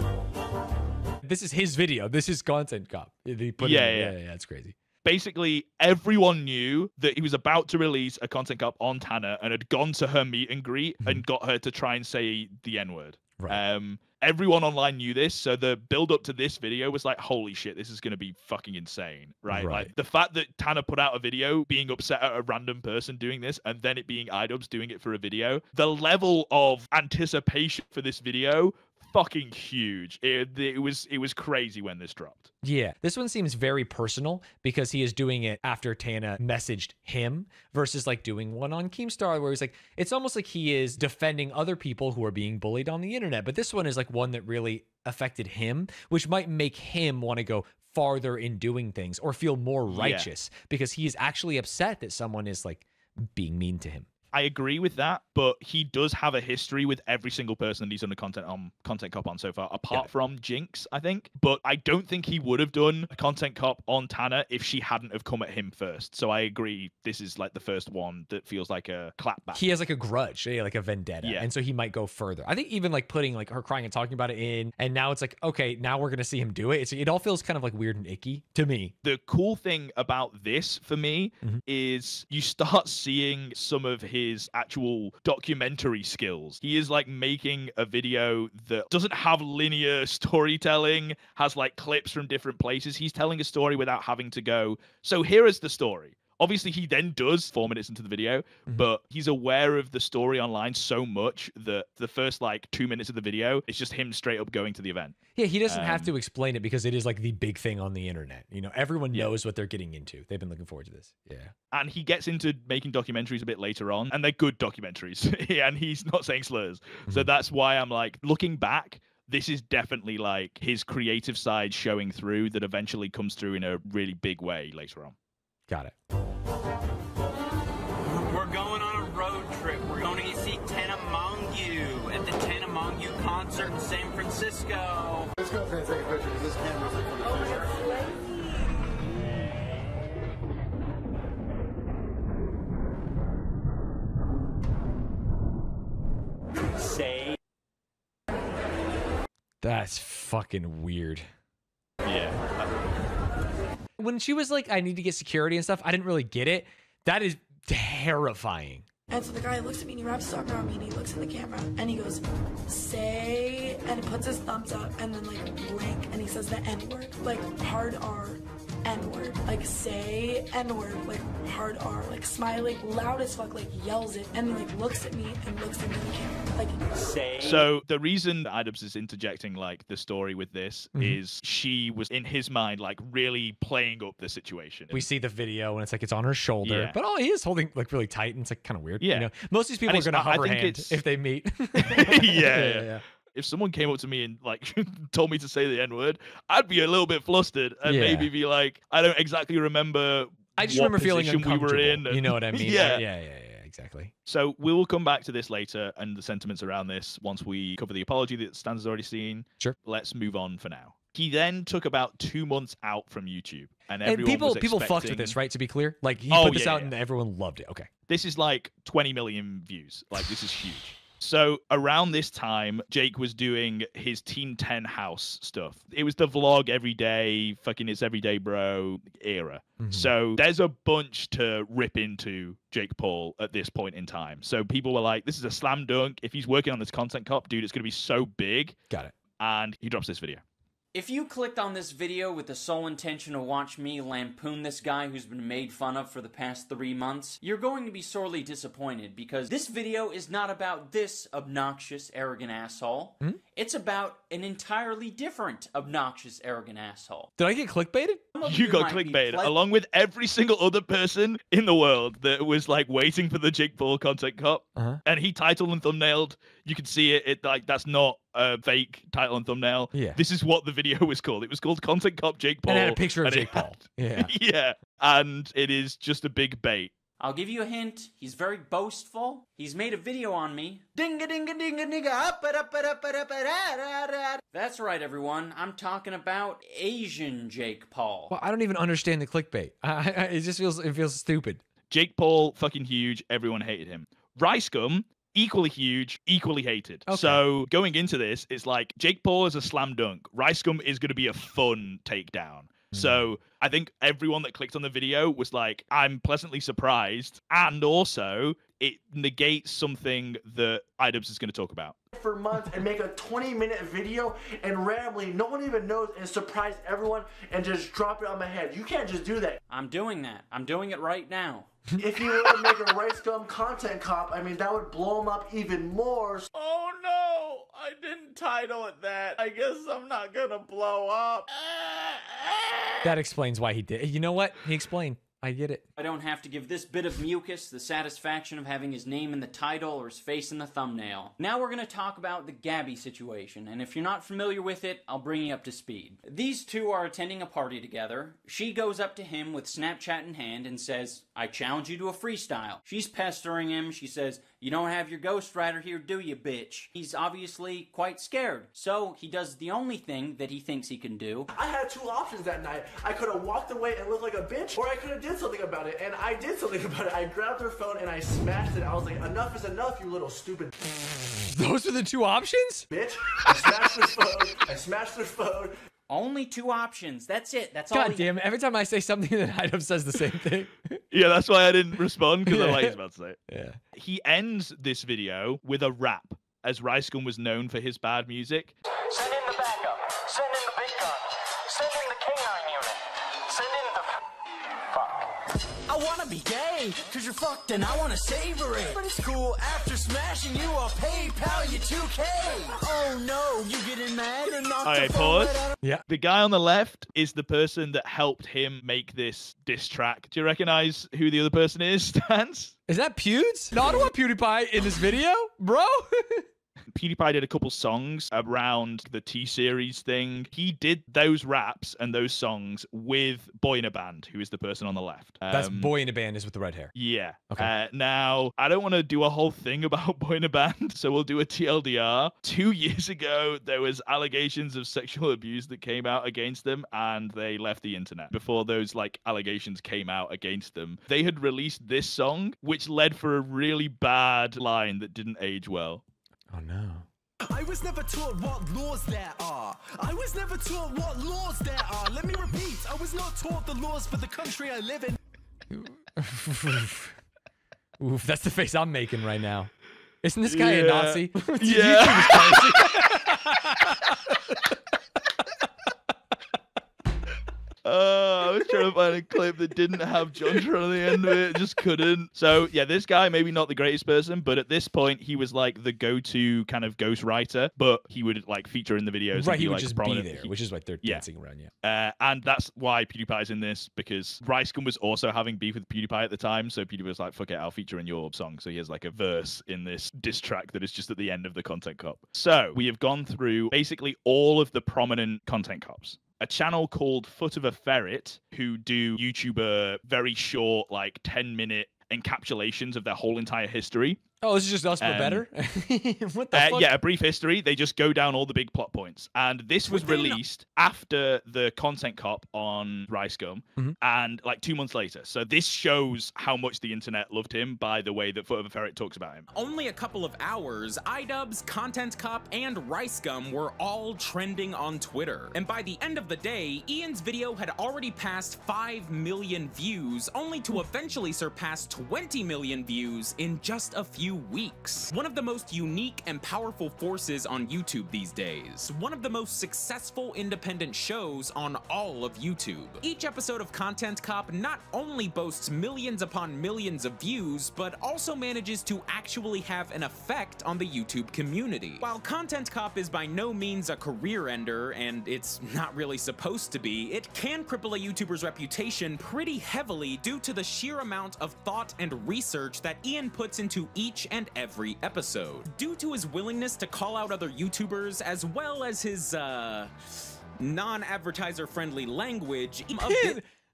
This is his video. This is Content Cop. Yeah, it's crazy. Basically, everyone knew that he was about to release a Content Cop on Tana and had gone to her meet and greet and got her to try and say the N-word. Right. Everyone online knew this, so the build up to this video was like, holy shit, this is going to be fucking insane, right? Like the fact that Tana put out a video being upset at a random person doing this and then it being iDubbbz doing it for a video, the level of anticipation for this video, fucking huge. It was crazy when this dropped. Yeah, this one seems very personal because he is doing it after Tana messaged him versus like doing one on Keemstar where he's like, it's almost like he is defending other people who are being bullied on the internet. But this one is like one that really affected him, which might make him want to go farther in doing things or feel more righteous because he is actually upset that someone is like being mean to him. I agree with that, but he does have a history with every single person that he's done a Content Cop on so far, apart from Jinx, I think. But I don't think he would have done a Content Cop on Tana if she hadn't have come at him first. So I agree, this is like the first one that feels like a clapback. He has like a grudge, like a vendetta, and so he might go further. I think even like putting like her crying and talking about it in, and now it's like, okay, now we're gonna see him do it. It all feels kind of like weird and icky to me. The cool thing about this for me is you start seeing some of his his actual documentary skills. He is like making a video that doesn't have linear storytelling, has like clips from different places. He's telling a story without having to go, so here is the story. Obviously, he then does 4 minutes into the video, but he's aware of the story online so much that the first like 2 minutes of the video is just him straight up going to the event. Yeah, he doesn't have to explain it because it is like the big thing on the internet. You know, everyone Yeah. knows what they're getting into. They've been looking forward to this. Yeah. And he gets into making documentaries a bit later on, and they're good documentaries, and he's not saying slurs. So that's why I'm like, looking back, this is definitely like his creative side showing through that eventually comes through in a really big way later on. Got it. We're going on a road trip. We're going to see Ten Among You at the Ten Among You concert in San Francisco. Let's go and take a picture because this camera's like for the future. Say. That's fucking weird. Yeah. When she was like, I need to get security and stuff, I didn't really get it. That is terrifying. And so the guy looks at me and he wraps his arm around me and he looks in the camera and he goes, say, and he puts his thumbs up and then like blink and he says the N-word, like hard R, N-word, like say N-word, like hard R, like smiling, loud as fuck, like yells it and then like looks at me and looks at me in the camera, like say. So the reason iDubbbz is interjecting like the story with this is she was in his mind like really playing up the situation. We see the video and it's like it's on her shoulder, Yeah. but he is holding like really tight and it's like kind of weird. Yeah. You know, most of these people And are going to I hover think hand it's- if they meet. yeah. If someone came up to me and like told me to say the N-word, I'd be a little bit flustered and Yeah. maybe be like, I don't exactly remember. I just what remember feeling position we uncomfortable. were in. You know what I mean? Yeah. Yeah, exactly. So we will come back to this later and the sentiments around this once we cover the apology that Stanz has already seen. Sure. Let's move on for now. He then took about 2 months out from YouTube, and And everyone people was fucked with expecting- this, right? To be clear, like he Oh, put this yeah, out yeah. and everyone loved it. Okay. This is like 20 million views. Like, this is huge. So around this time, Jake was doing his Team 10 house stuff. It was the vlog every day, fucking it's everyday bro era. So there's a bunch to rip into Jake Paul at this point in time. So people were like, this is a slam dunk. If he's working on this content cop, dude, it's going to be so big. Got it. And he drops this video. If you clicked on this video with the sole intention to watch me lampoon this guy who's been made fun of for the past 3 months, you're going to be sorely disappointed because this video is not about this obnoxious, arrogant asshole. It's about an entirely different obnoxious, arrogant asshole. Did I get clickbaited? You got clickbaited along with every single other person in the world that was like waiting for the Jake Paul content cop. And he titled and thumbnailed. You can see it. It like that's not a fake title and thumbnail. Yeah. This is what the video was called. It was called Content Cop Jake Paul. And it had a picture of and it Jake Paul. had- Yeah. Yeah. And it is just a big bait. I'll give you a hint. He's very boastful. He's made a video on me. Dinga dinga dinga dinga up it up it up it up it. That's right, everyone. I'm talking about Asian Jake Paul. Well, I don't even understand the clickbait. It just feels stupid. Jake Paul, fucking huge. Everyone hated him. Rice Gum, equally huge, equally hated. Okay. So going into this, it's like Jake Paul is a slam dunk. Rice Gum is going to be a fun takedown. So I think everyone that clicked on the video was like, I'm pleasantly surprised. And also, it negates something that iDubbbz is going to talk about. For months and make a 20-minute video and randomly no one even knows and surprise everyone and just drop it on my head. You can't just do that. I'm doing that. I'm doing it right now. If you were to make a Rice Gum content cop, I mean, that would blow him up even more. Oh no, I didn't title it that. I guess I'm not gonna blow up. That explains why he did. You know what? He explained. I get it. I don't have to give this bit of mucus the satisfaction of having his name in the title or his face in the thumbnail. Now we're going to talk about the Gabby situation, and if you're not familiar with it, I'll bring you up to speed. These two are attending a party together. She goes up to him with Snapchat in hand and says, I challenge you to a freestyle. She's pestering him. She says, you don't have your ghostwriter here, do you, bitch? He's obviously quite scared, so he does the only thing that he thinks he can do. I had two options that night. I could have walked away and looked like a bitch, or I could have did something about it, and I did something about it. I grabbed her phone and I smashed it. I was like, enough is enough, you little stupid Those are the two options? bitch. I smashed her phone. Only 2 options. That's it. That's all. God damn it. Every time I say something, then iDubbbz says the same thing. Yeah, that's why I didn't respond, because I like he's about to say it. Yeah. He ends this video with a rap, as Ricegum was known for his bad music. Send in the backup. Send in the big gun. Send in the K9 unit. Send in the... Fuck. I wanna be gay, cause you're fucked and I wanna savor it. But it's cool, after smashing you, I'll PayPal you 2K. Oh no, you getting mad and not Okay, the pause. Yeah. The guy on the left is the person that helped him make this diss track. Do you recognize who the other person is, Stanz? Is that Pewds? No, I don't want PewDiePie in this video, bro. PewDiePie did a couple songs around the T-Series thing. He did those raps and those songs with Boy in a Band, who is the person on the left. That's Boy in a Band is with the red hair. Yeah. Okay. Now, I don't want to do a whole thing about Boy in a Band, so we'll do a TLDR. 2 years ago, there was allegations of sexual abuse that came out against them, and they left the internet. Before those allegations came out against them, they had released this song, which led for a really bad line that didn't age well. Oh no. I was never taught what laws there are. I was never taught what laws there are. Let me repeat, I was not taught the laws for the country I live in. Oof, that's the face I'm making right now. Isn't this guy a Nazi? Yeah. I was trying to find a clip that didn't have Jontron on the end of it. Just couldn't. So, yeah, this guy, maybe not the greatest person, but at this point, he was like the go-to kind of ghostwriter, but he would like feature in the videos. Right, he would like, just be there, which is like they're dancing around, and that's why PewDiePie's in this, because Ricegum was also having beef with PewDiePie at the time, so PewDiePie was like, fuck it, I'll feature in your song. So he has like a verse in this diss track that is just at the end of the Content Cop. So we have gone through basically all of the prominent Content Cops. A channel called Foot of a Ferret, who do YouTuber very short, like 10-minute encapsulations of their whole entire history. Oh, this is just us, but better? What the fuck? Yeah, a brief history. They just go down all the big plot points. And this was released after the Content Cop on Ricegum and like 2 months later. So this shows how much the internet loved him by the way that Foot of a Ferret talks about him. Only a couple of hours, iDubbbz, Content Cop, and Ricegum were all trending on Twitter. And by the end of the day, Ian's video had already passed 5 million views, only to eventually surpass 20 million views in just a few weeks. One of the most unique and powerful forces on YouTube these days. One of the most successful independent shows on all of YouTube. Each episode of Content Cop not only boasts millions upon millions of views, but also manages to actually have an effect on the YouTube community. While Content Cop is by no means a career ender, and it's not really supposed to be, it can cripple a YouTuber's reputation pretty heavily due to the sheer amount of thought and research that Ian puts into each and every episode. Due to his willingness to call out other YouTubers, as well as his, non-advertiser friendly language.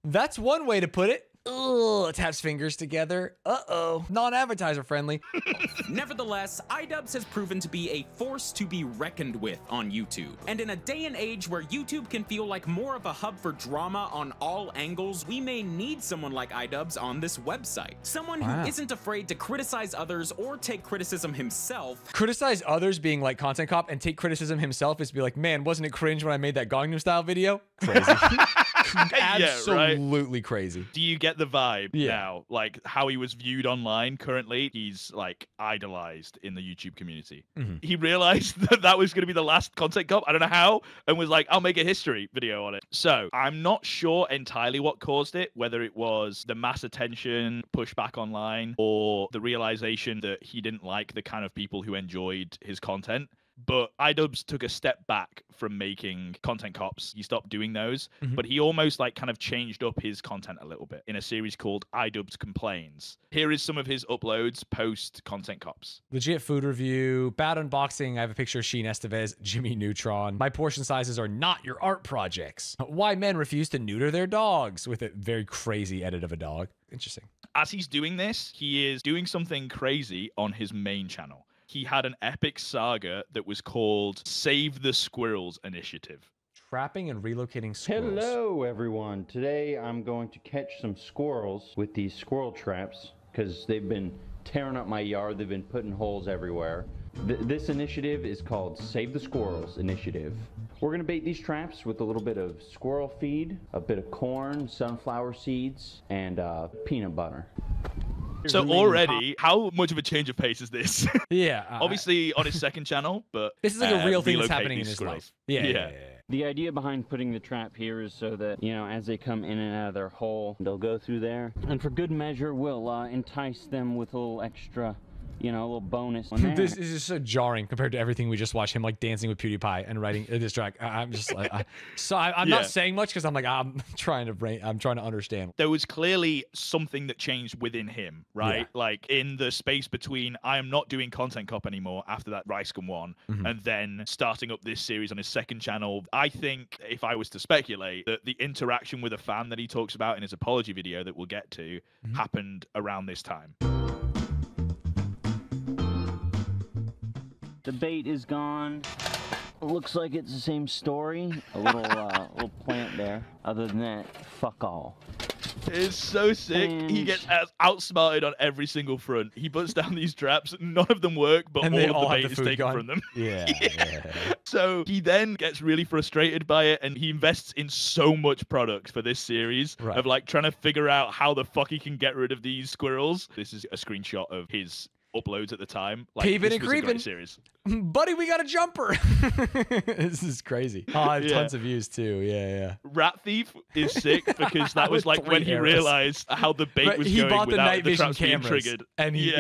That's one way to put it. Ugh, taps fingers together. Uh-oh. Non-advertiser friendly. Nevertheless, iDubbbz has proven to be a force to be reckoned with on YouTube. And in a day and age where YouTube can feel like more of a hub for drama on all angles, we may need someone like iDubbbz on this website. Someone who isn't afraid to criticize others or take criticism himself. Criticize others being like Content Cop and take criticism himself is to be like, man, wasn't it cringe when I made that Gangnam Style video? Crazy. Absolutely crazy. Do you get the vibe now? Like how he was viewed online currently, he's like idolized in the YouTube community. He realized that that was going to be the last Content Cop, I don't know how, and was like, I'll make a history video on it. So I'm not sure entirely what caused it, whether it was the mass attention, pushback online, or the realization that he didn't like the kind of people who enjoyed his content. But iDubbbz took a step back from making Content Cops. He stopped doing those, but he almost like kind of changed up his content a little bit in a series called iDubbbz Complains. Here is some of his uploads post Content Cops. Legit food review, bad unboxing. I have a picture of Sheen Estevez, Jimmy Neutron. My portion sizes are not your art projects. Why men refuse to neuter their dogs, with a very crazy edit of a dog. Interesting. As he's doing this, he is doing something crazy on his main channel. He had an epic saga that was called Save the Squirrels Initiative. Trapping and relocating squirrels. Hello, everyone. Today I'm going to catch some squirrels with these squirrel traps because they've been tearing up my yard. They've been putting holes everywhere. This initiative is called Save the Squirrels Initiative. We're gonna bait these traps with a little bit of squirrel feed, a bit of corn, sunflower seeds, and peanut butter. So already, how much of a change of pace is this? Yeah. Obviously on his second channel, but this is like a real thing that's relocate happening in these his squirrels. life. Yeah. The idea behind putting the trap here is so that, you know, as they come in and out of their hole, they'll go through there. And for good measure, we'll entice them with a little extra, you know, a little bonus. This is just so jarring compared to everything we just watched, him like dancing with PewDiePie and writing this track. I'm just like, I'm not saying much because I'm like, I'm trying to understand. There was clearly something that changed within him, right? Yeah. Like in the space between I am not doing Content Cop anymore after that Ricegum one, and then starting up this series on his second channel. I think if I was to speculate that the interaction with a fan that he talks about in his apology video that we'll get to happened around this time. The bait is gone. Looks like it's the same story. A little little plant there. Other than that, fuck all. It's so sick. He gets outsmarted on every single front. He puts down these traps. None of them work, but all of the bait is taken from them. Yeah. So he then gets really frustrated by it, and he invests in so much product for this series of like trying to figure out how the fuck he can get rid of these squirrels. This is a screenshot of his uploads at the time. Like, Peeping this and was a great creeping. series. Buddy, we got a jumper. This is crazy. Tons of views too. Yeah. Rat Thief is sick because that was like when he realized how the bait was he going bought the without night the vision traps being cameras, triggered. and he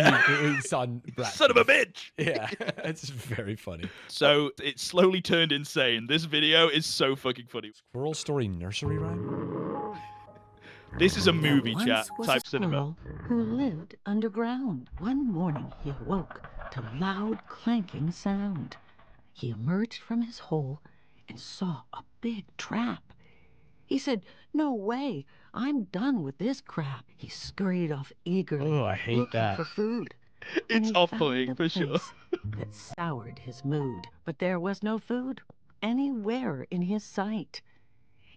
saw Rat Son of a bitch. Yeah, it's very funny. So it slowly turned insane. This video is so fucking funny. Squirrel Story nursery rhyme. This is a movie, There chat. once was Type a cinema. squirrel who lived underground. One morning he awoke to loud clanking sound. He emerged from his hole and saw a big trap. He said, "No way, I'm done with this crap." He scurried off eagerly, Oh, I hate looking that. for food. It's off-putting for sure. That soured his mood, but there was no food anywhere in his sight.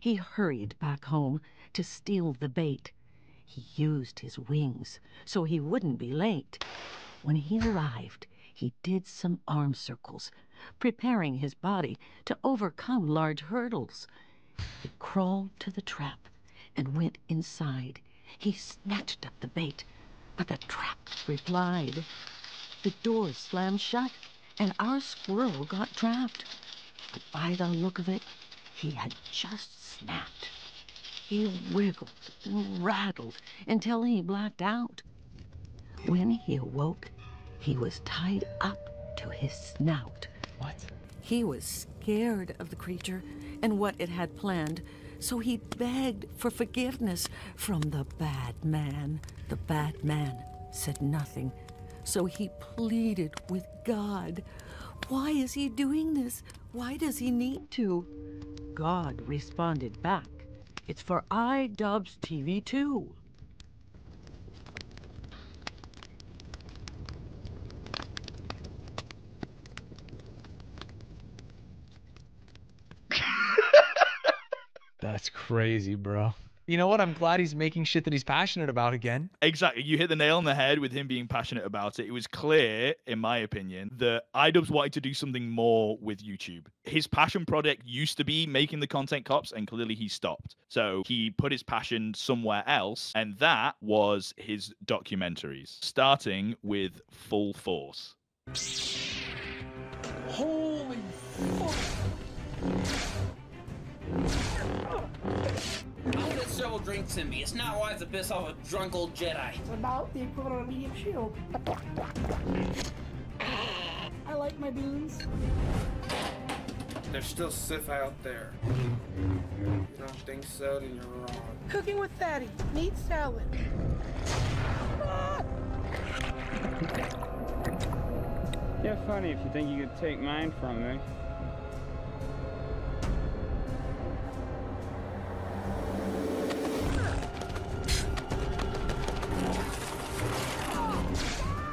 He hurried back home to steal the bait. He used his wings so he wouldn't be late. When he arrived, he did some arm circles, preparing his body to overcome large hurdles. He crawled to the trap and went inside. He snatched up the bait, but the trap replied. The door slammed shut, and our squirrel got trapped. But by the look of it, he had just snapped. He wiggled and rattled until he blacked out. When he awoke, he was tied up to his snout. What? He was scared of the creature and what it had planned, so he begged for forgiveness from the bad man. The bad man said nothing, so he pleaded with God. Why is he doing this? Why does he need to? God responded back. It's for iDubbbzTV too. That's crazy, bro. You know what? I'm glad he's making shit that he's passionate about again. Exactly. You hit the nail on the head with him being passionate about it. It was clear, in my opinion, that iDubbbz wanted to do something more with YouTube. His passion project used to be making the Content Cops, and clearly he stopped. So he put his passion somewhere else, and that was his documentaries, starting with Full Force. Holy fuck! I get several drinks in me. It's not wise to piss off a drunk old Jedi. It's about the equivalent of a medium shield. I like my beans. There's still Sith out there. You don't think so, then you're wrong. Cooking with Fatty. Meat salad. You're funny if you think you could take mine from me.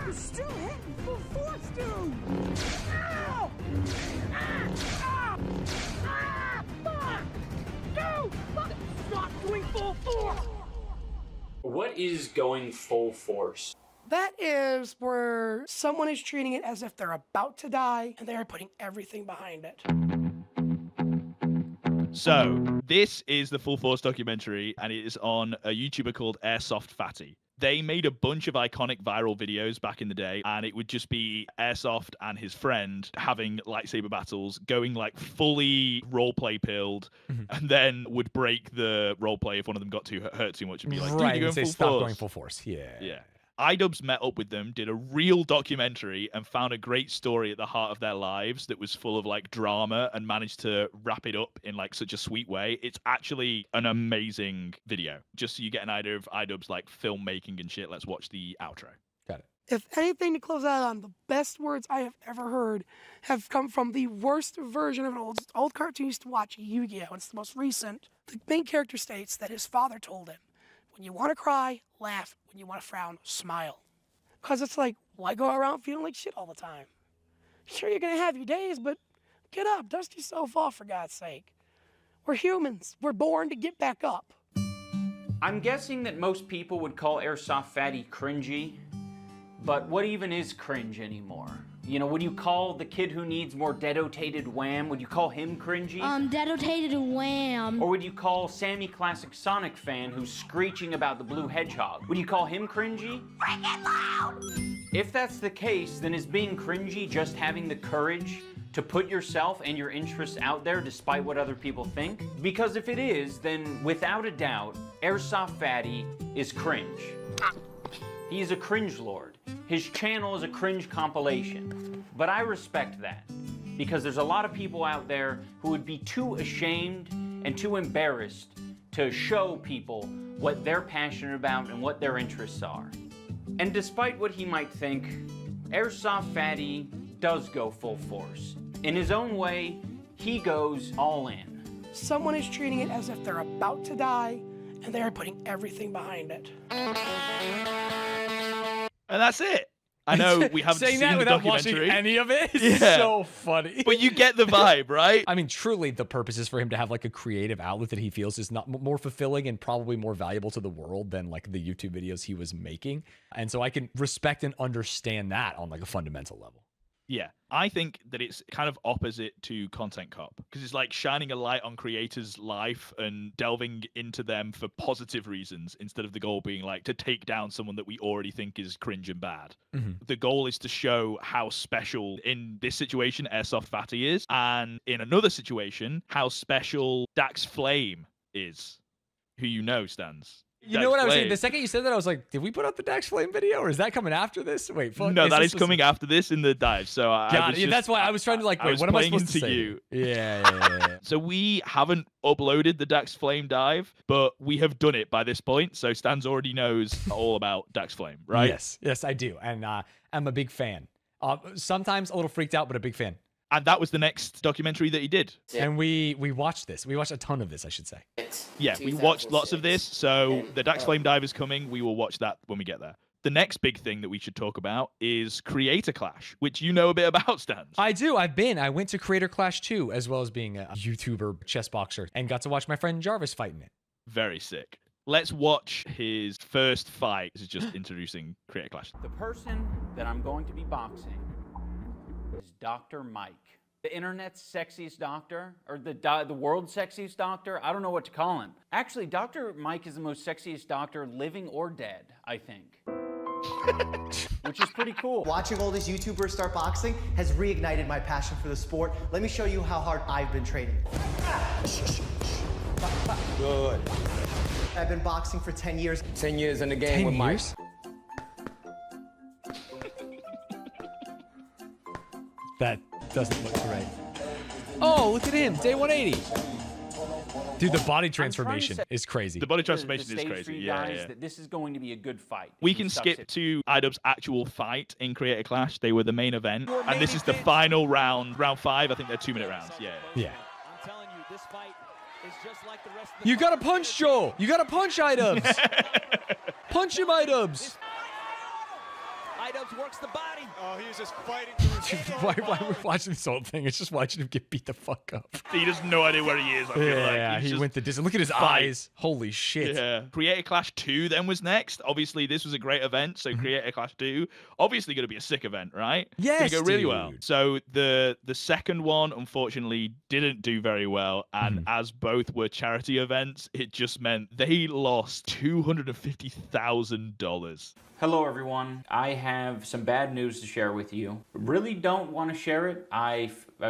You're still hitting full force, dude! Ow! Ah! Fuck! Dude! Stop doing full force! What is going full force? That is where someone is treating it as if they're about to die and they are putting everything behind it. So, this is the Full Force documentary, and it is on a YouTuber called Airsoft Fatty. They made a bunch of iconic viral videos back in the day, and it would just be Airsoft and his friend having lightsaber battles, going like fully roleplay pilled, and then would break the roleplay if one of them got too hurt too much and be like, dude, Right, you're and going say, full stop force. going full force. Yeah. Yeah. iDubbbz met up with them, did a real documentary, and found a great story at the heart of their lives that was full of like drama and managed to wrap it up in like such a sweet way. It's actually an amazing video. Just so you get an idea of iDubbbz like filmmaking and shit, let's watch the outro. Got it. If anything to close out on, the best words I have ever heard have come from the worst version of an old cartoon I used to watch, Yu-Gi-Oh! It's the most recent. The main character states that his father told him, when you want to cry, laugh. When you want to frown, smile. Because it's like, why go around feeling like shit all the time? Sure, you're going to have your days, but get up, dust yourself off, for God's sake. We're humans. We're born to get back up. I'm guessing that most people would call Airsoft Fatty cringy, but what even is cringe anymore? You know, would you call the kid who needs more dedotated wham, would you call him cringy? Dedotated wham. Or would you call Sammy Classic Sonic fan who's screeching about the blue hedgehog? Would you call him cringy? Bring it loud! If that's the case, then is being cringy just having the courage to put yourself and your interests out there despite what other people think? Because if it is, then without a doubt, Airsoft Fatty is cringe. He is a cringe lord. His channel is a cringe compilation. But I respect that, because there's a lot of people out there who would be too ashamed and too embarrassed to show people what they're passionate about and what their interests are. And despite what he might think, Airsoft Fatty does go full force. In his own way, he goes all in. Someone is treating it as if they're about to die and they are putting everything behind it. And that's it. I know we haven't Saying seen that the without documentary. watching any of it is so funny. But you get the vibe, right? I mean, truly, the purpose is for him to have like a creative outlet that he feels is not more fulfilling and probably more valuable to the world than like the YouTube videos he was making. And so I can respect and understand that on like a fundamental level. Yeah, I think that it's kind of opposite to Content Cop, because it's like shining a light on creators' life and delving into them for positive reasons instead of the goal being like to take down someone that we already think is cringe and bad. The goal is to show how special in this situation Airsoft Fatty is, and in another situation how special Dax Flame is, who you know, Stanz. You know what I was saying? The second you said that, I was like, did we put up the Dax Flame video, or is that coming after this? Wait, fuck. No, that is coming after this in the dive. So that's why I was trying to like, wait, what am I supposed to say? You. Yeah. So we haven't uploaded the Dax Flame dive, but we have done it by this point. So Stanz already knows all about Dax Flame, right? Yes, I do, and I'm a big fan. Sometimes a little freaked out, but a big fan. And that was the next documentary that he did. And we watched this. We watched a ton of this, I should say. Yeah, we watched lots of this. So the Dax Flame dive is coming. We will watch that when we get there. The next big thing that we should talk about is Creator Clash, which you know a bit about, Stanz. I do. I went to Creator Clash too, as well as being a YouTuber chess boxer, and got to watch my friend Jarvis fight in it. Very sick. Let's watch his first fight. This is just introducing Creator Clash. The person that I'm going to be boxing is Dr. Mike. The internet's sexiest doctor, or the world's sexiest doctor. I don't know what to call him. Actually, Dr. Mike is the most sexiest doctor, living or dead, I think. Which is pretty cool. Watching all these YouTubers start boxing has reignited my passion for the sport. Let me show you how hard I've been training. Good. I've been boxing for 10 years. 10 years in the game with Mike. That doesn't look great. Oh, look at him. Day 180. Dude, the body transformation is crazy. The body transformation is crazy. Yeah. That this is going to be a good fight. We can skip to iDubbbz's actual fight in Creator Clash. They were the main event. And this is the final round. Round 5. I think they're 2-minute rounds. Yeah. I'm telling you, this fight is just like the rest of You gotta punch, Joel. You gotta punch iDubbbz. Punch him, iDubbbz. iDubbbz works the body. Oh, he was just fighting through his Why are we watching this whole thing? It's just watching him get beat the fuck up. He has no idea where he is. I feel like. He went the distance. Look at his eyes. Holy shit. Yeah. Creator Clash 2 then was next. Obviously, this was a great event. So Creator Clash 2, obviously going to be a sick event, right? Yes, Gonna go really well. So the second one, unfortunately, didn't do very well. And as both were charity events, it just meant they lost $250,000. Hello everyone, I have some bad news to share with you. Really don't want to share it. I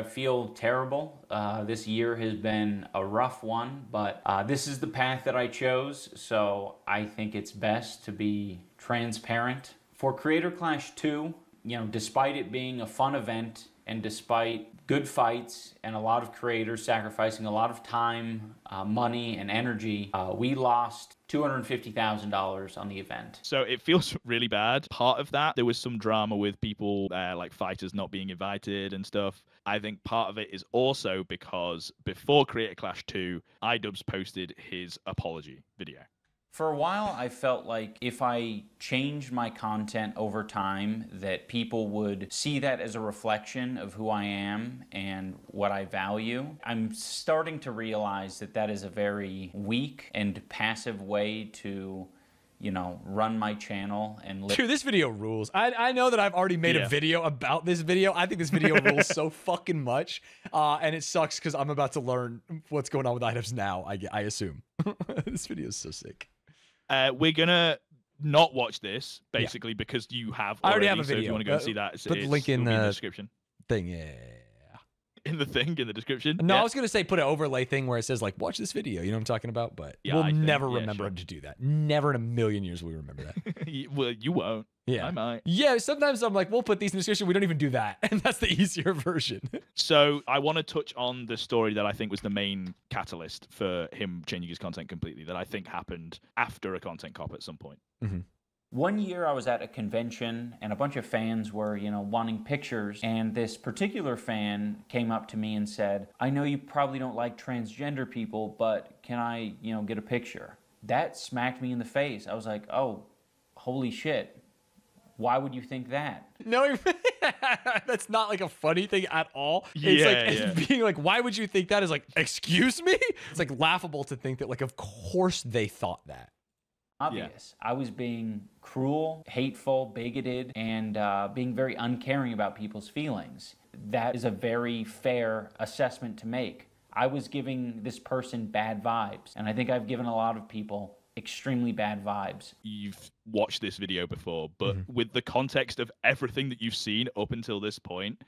feel terrible. This year has been a rough one, but this is the path that I chose, so I think it's best to be transparent. For Creator Clash 2, despite it being a fun event, and despite good fights and a lot of creators sacrificing a lot of time, money, and energy, we lost $250,000 on the event. So it feels really bad. Part of that, there was some drama with people like fighters not being invited and stuff. I think part of it is also because before Creator Clash 2, iDubbbz posted his apology video. For a while, I felt like if I changed my content over time, that people would see that as a reflection of who I am and what I value. I'm starting to realize that that is a very weak and passive way to, run my channel and live. Dude, this video rules. I know that I've already made a video about this video. I think this video rules so fucking much. And it sucks because I'm about to learn what's going on with iDubbbz now, I assume. This video is so sick. We're gonna not watch this basically because you have already. I already have a video. So if you want to go and see that, put the link in the description. Thing, yeah. In the description. No, I was gonna say put an overlay thing where it says like watch this video. You know what I'm talking about? But we'll never remember to do that. Never in a million years will we remember that. Well, you won't. Yeah, I might. Yeah, sometimes I'm like, we'll put these in the description. We don't even do that, and that's the easier version. So I want to touch on the story that I think was the main catalyst for him changing his content completely. That I think happened after a content cop at some point. One year I was at a convention and a bunch of fans were, wanting pictures, and this particular fan came up to me and said, I know you probably don't like transgender people, but can I, get a picture? That smacked me in the face. I was like, oh, holy shit. Why would you think that? No, that's not like a funny thing at all. It's it's being like, why would you think that? Is like, excuse me? It's like laughable to think that like, of course they thought that. Obvious. I was being cruel, hateful, bigoted, and being very uncaring about people's feelings. That is a very fair assessment to make. I was giving this person bad vibes, and I think I've given a lot of people extremely bad vibes. You've watched this video before, but with the context of everything that you've seen up until this point,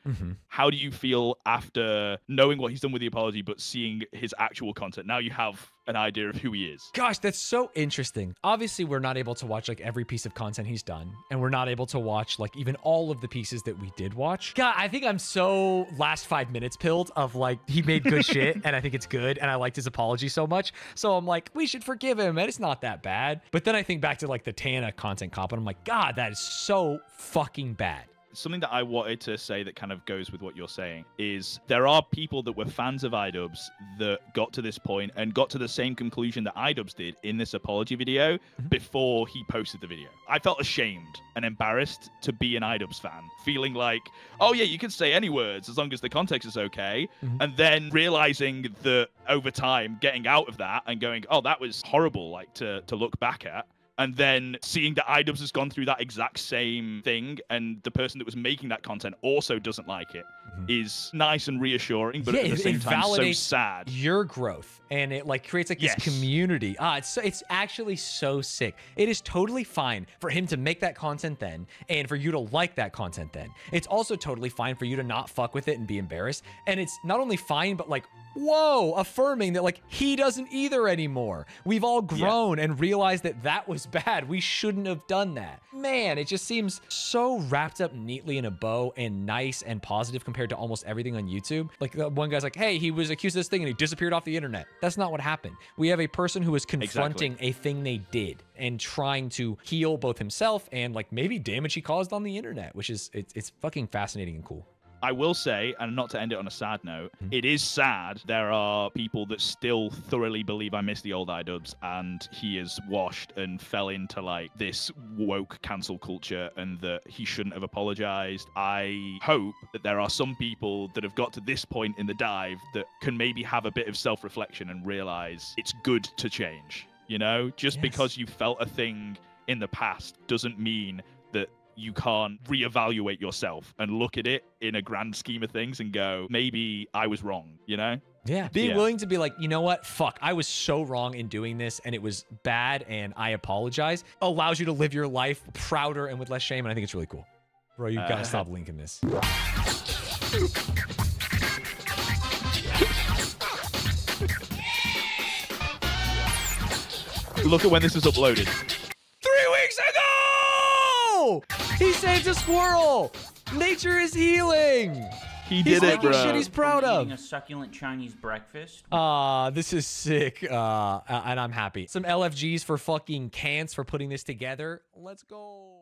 how do you feel after knowing what he's done with the apology, but seeing his actual content? Now you have an idea of who he is. Gosh, that's so interesting. Obviously, we're not able to watch like every piece of content he's done, and we're not able to watch like even all of the pieces that we did watch. God, I think I'm so last 5 minutes pilled of like, he made good shit, and I think it's good, and I liked his apology so much. So I'm like, we should forgive him, and it's not that bad. But then I think back to like the Tana content cop, and I'm like, God, that is so fucking bad. Something that I wanted to say that kind of goes with what you're saying is there are people that were fans of iDubbbz that got to this point and got to the same conclusion that iDubbbz did in this apology video before he posted the video. I felt ashamed and embarrassed to be an iDubbbz fan, feeling like, oh yeah, you can say any words as long as the context is okay. And then realizing that over time, getting out of that and going, oh, that was horrible, like to look back at. And then seeing that iDubbbz has gone through that exact same thing and the person that was making that content also doesn't like it is nice and reassuring, but at the same time so sad. Your growth, and it like creates like this community. It's actually so sick. It is totally fine for him to make that content then, and for you to like that content then. It's also totally fine for you to not fuck with it and be embarrassed. And it's not only fine, but like, whoa, affirming that like he doesn't either anymore. We've all grown and realized that that was bad. We shouldn't have done that. Man, it just seems so wrapped up neatly in a bow and nice and positive compared to almost everything on YouTube. Like one guy's like, hey, he was accused of this thing and he disappeared off the internet. That's not what happened. We have a person who is confronting a thing they did and trying to heal both himself and like maybe damage he caused on the internet, which is it's fucking fascinating and cool. I will say, and not to end it on a sad note, it is sad there are people that still thoroughly believe I miss the old iDubbbz, and he is washed and fell into like this woke cancel culture, and that he shouldn't have apologized. I hope that there are some people that have got to this point in the dive that can maybe have a bit of self-reflection and realize it's good to change. You know, just because you felt a thing in the past doesn't mean that you can't reevaluate yourself and look at it in a grand scheme of things and go, maybe I was wrong, you know? Yeah. Being willing to be like, you know what? Fuck, I was so wrong in doing this and it was bad and I apologize, allows you to live your life prouder and with less shame. And I think it's really cool. Bro, you've got to stop linking this. Look at when this is uploaded. 3 weeks ago! He saved a squirrel! Nature is healing! He did it, bro. Shit he's proud of. Eating a succulent Chinese breakfast. This is sick. And I'm happy. Some LFGs for fucking Cans for putting this together. Let's go.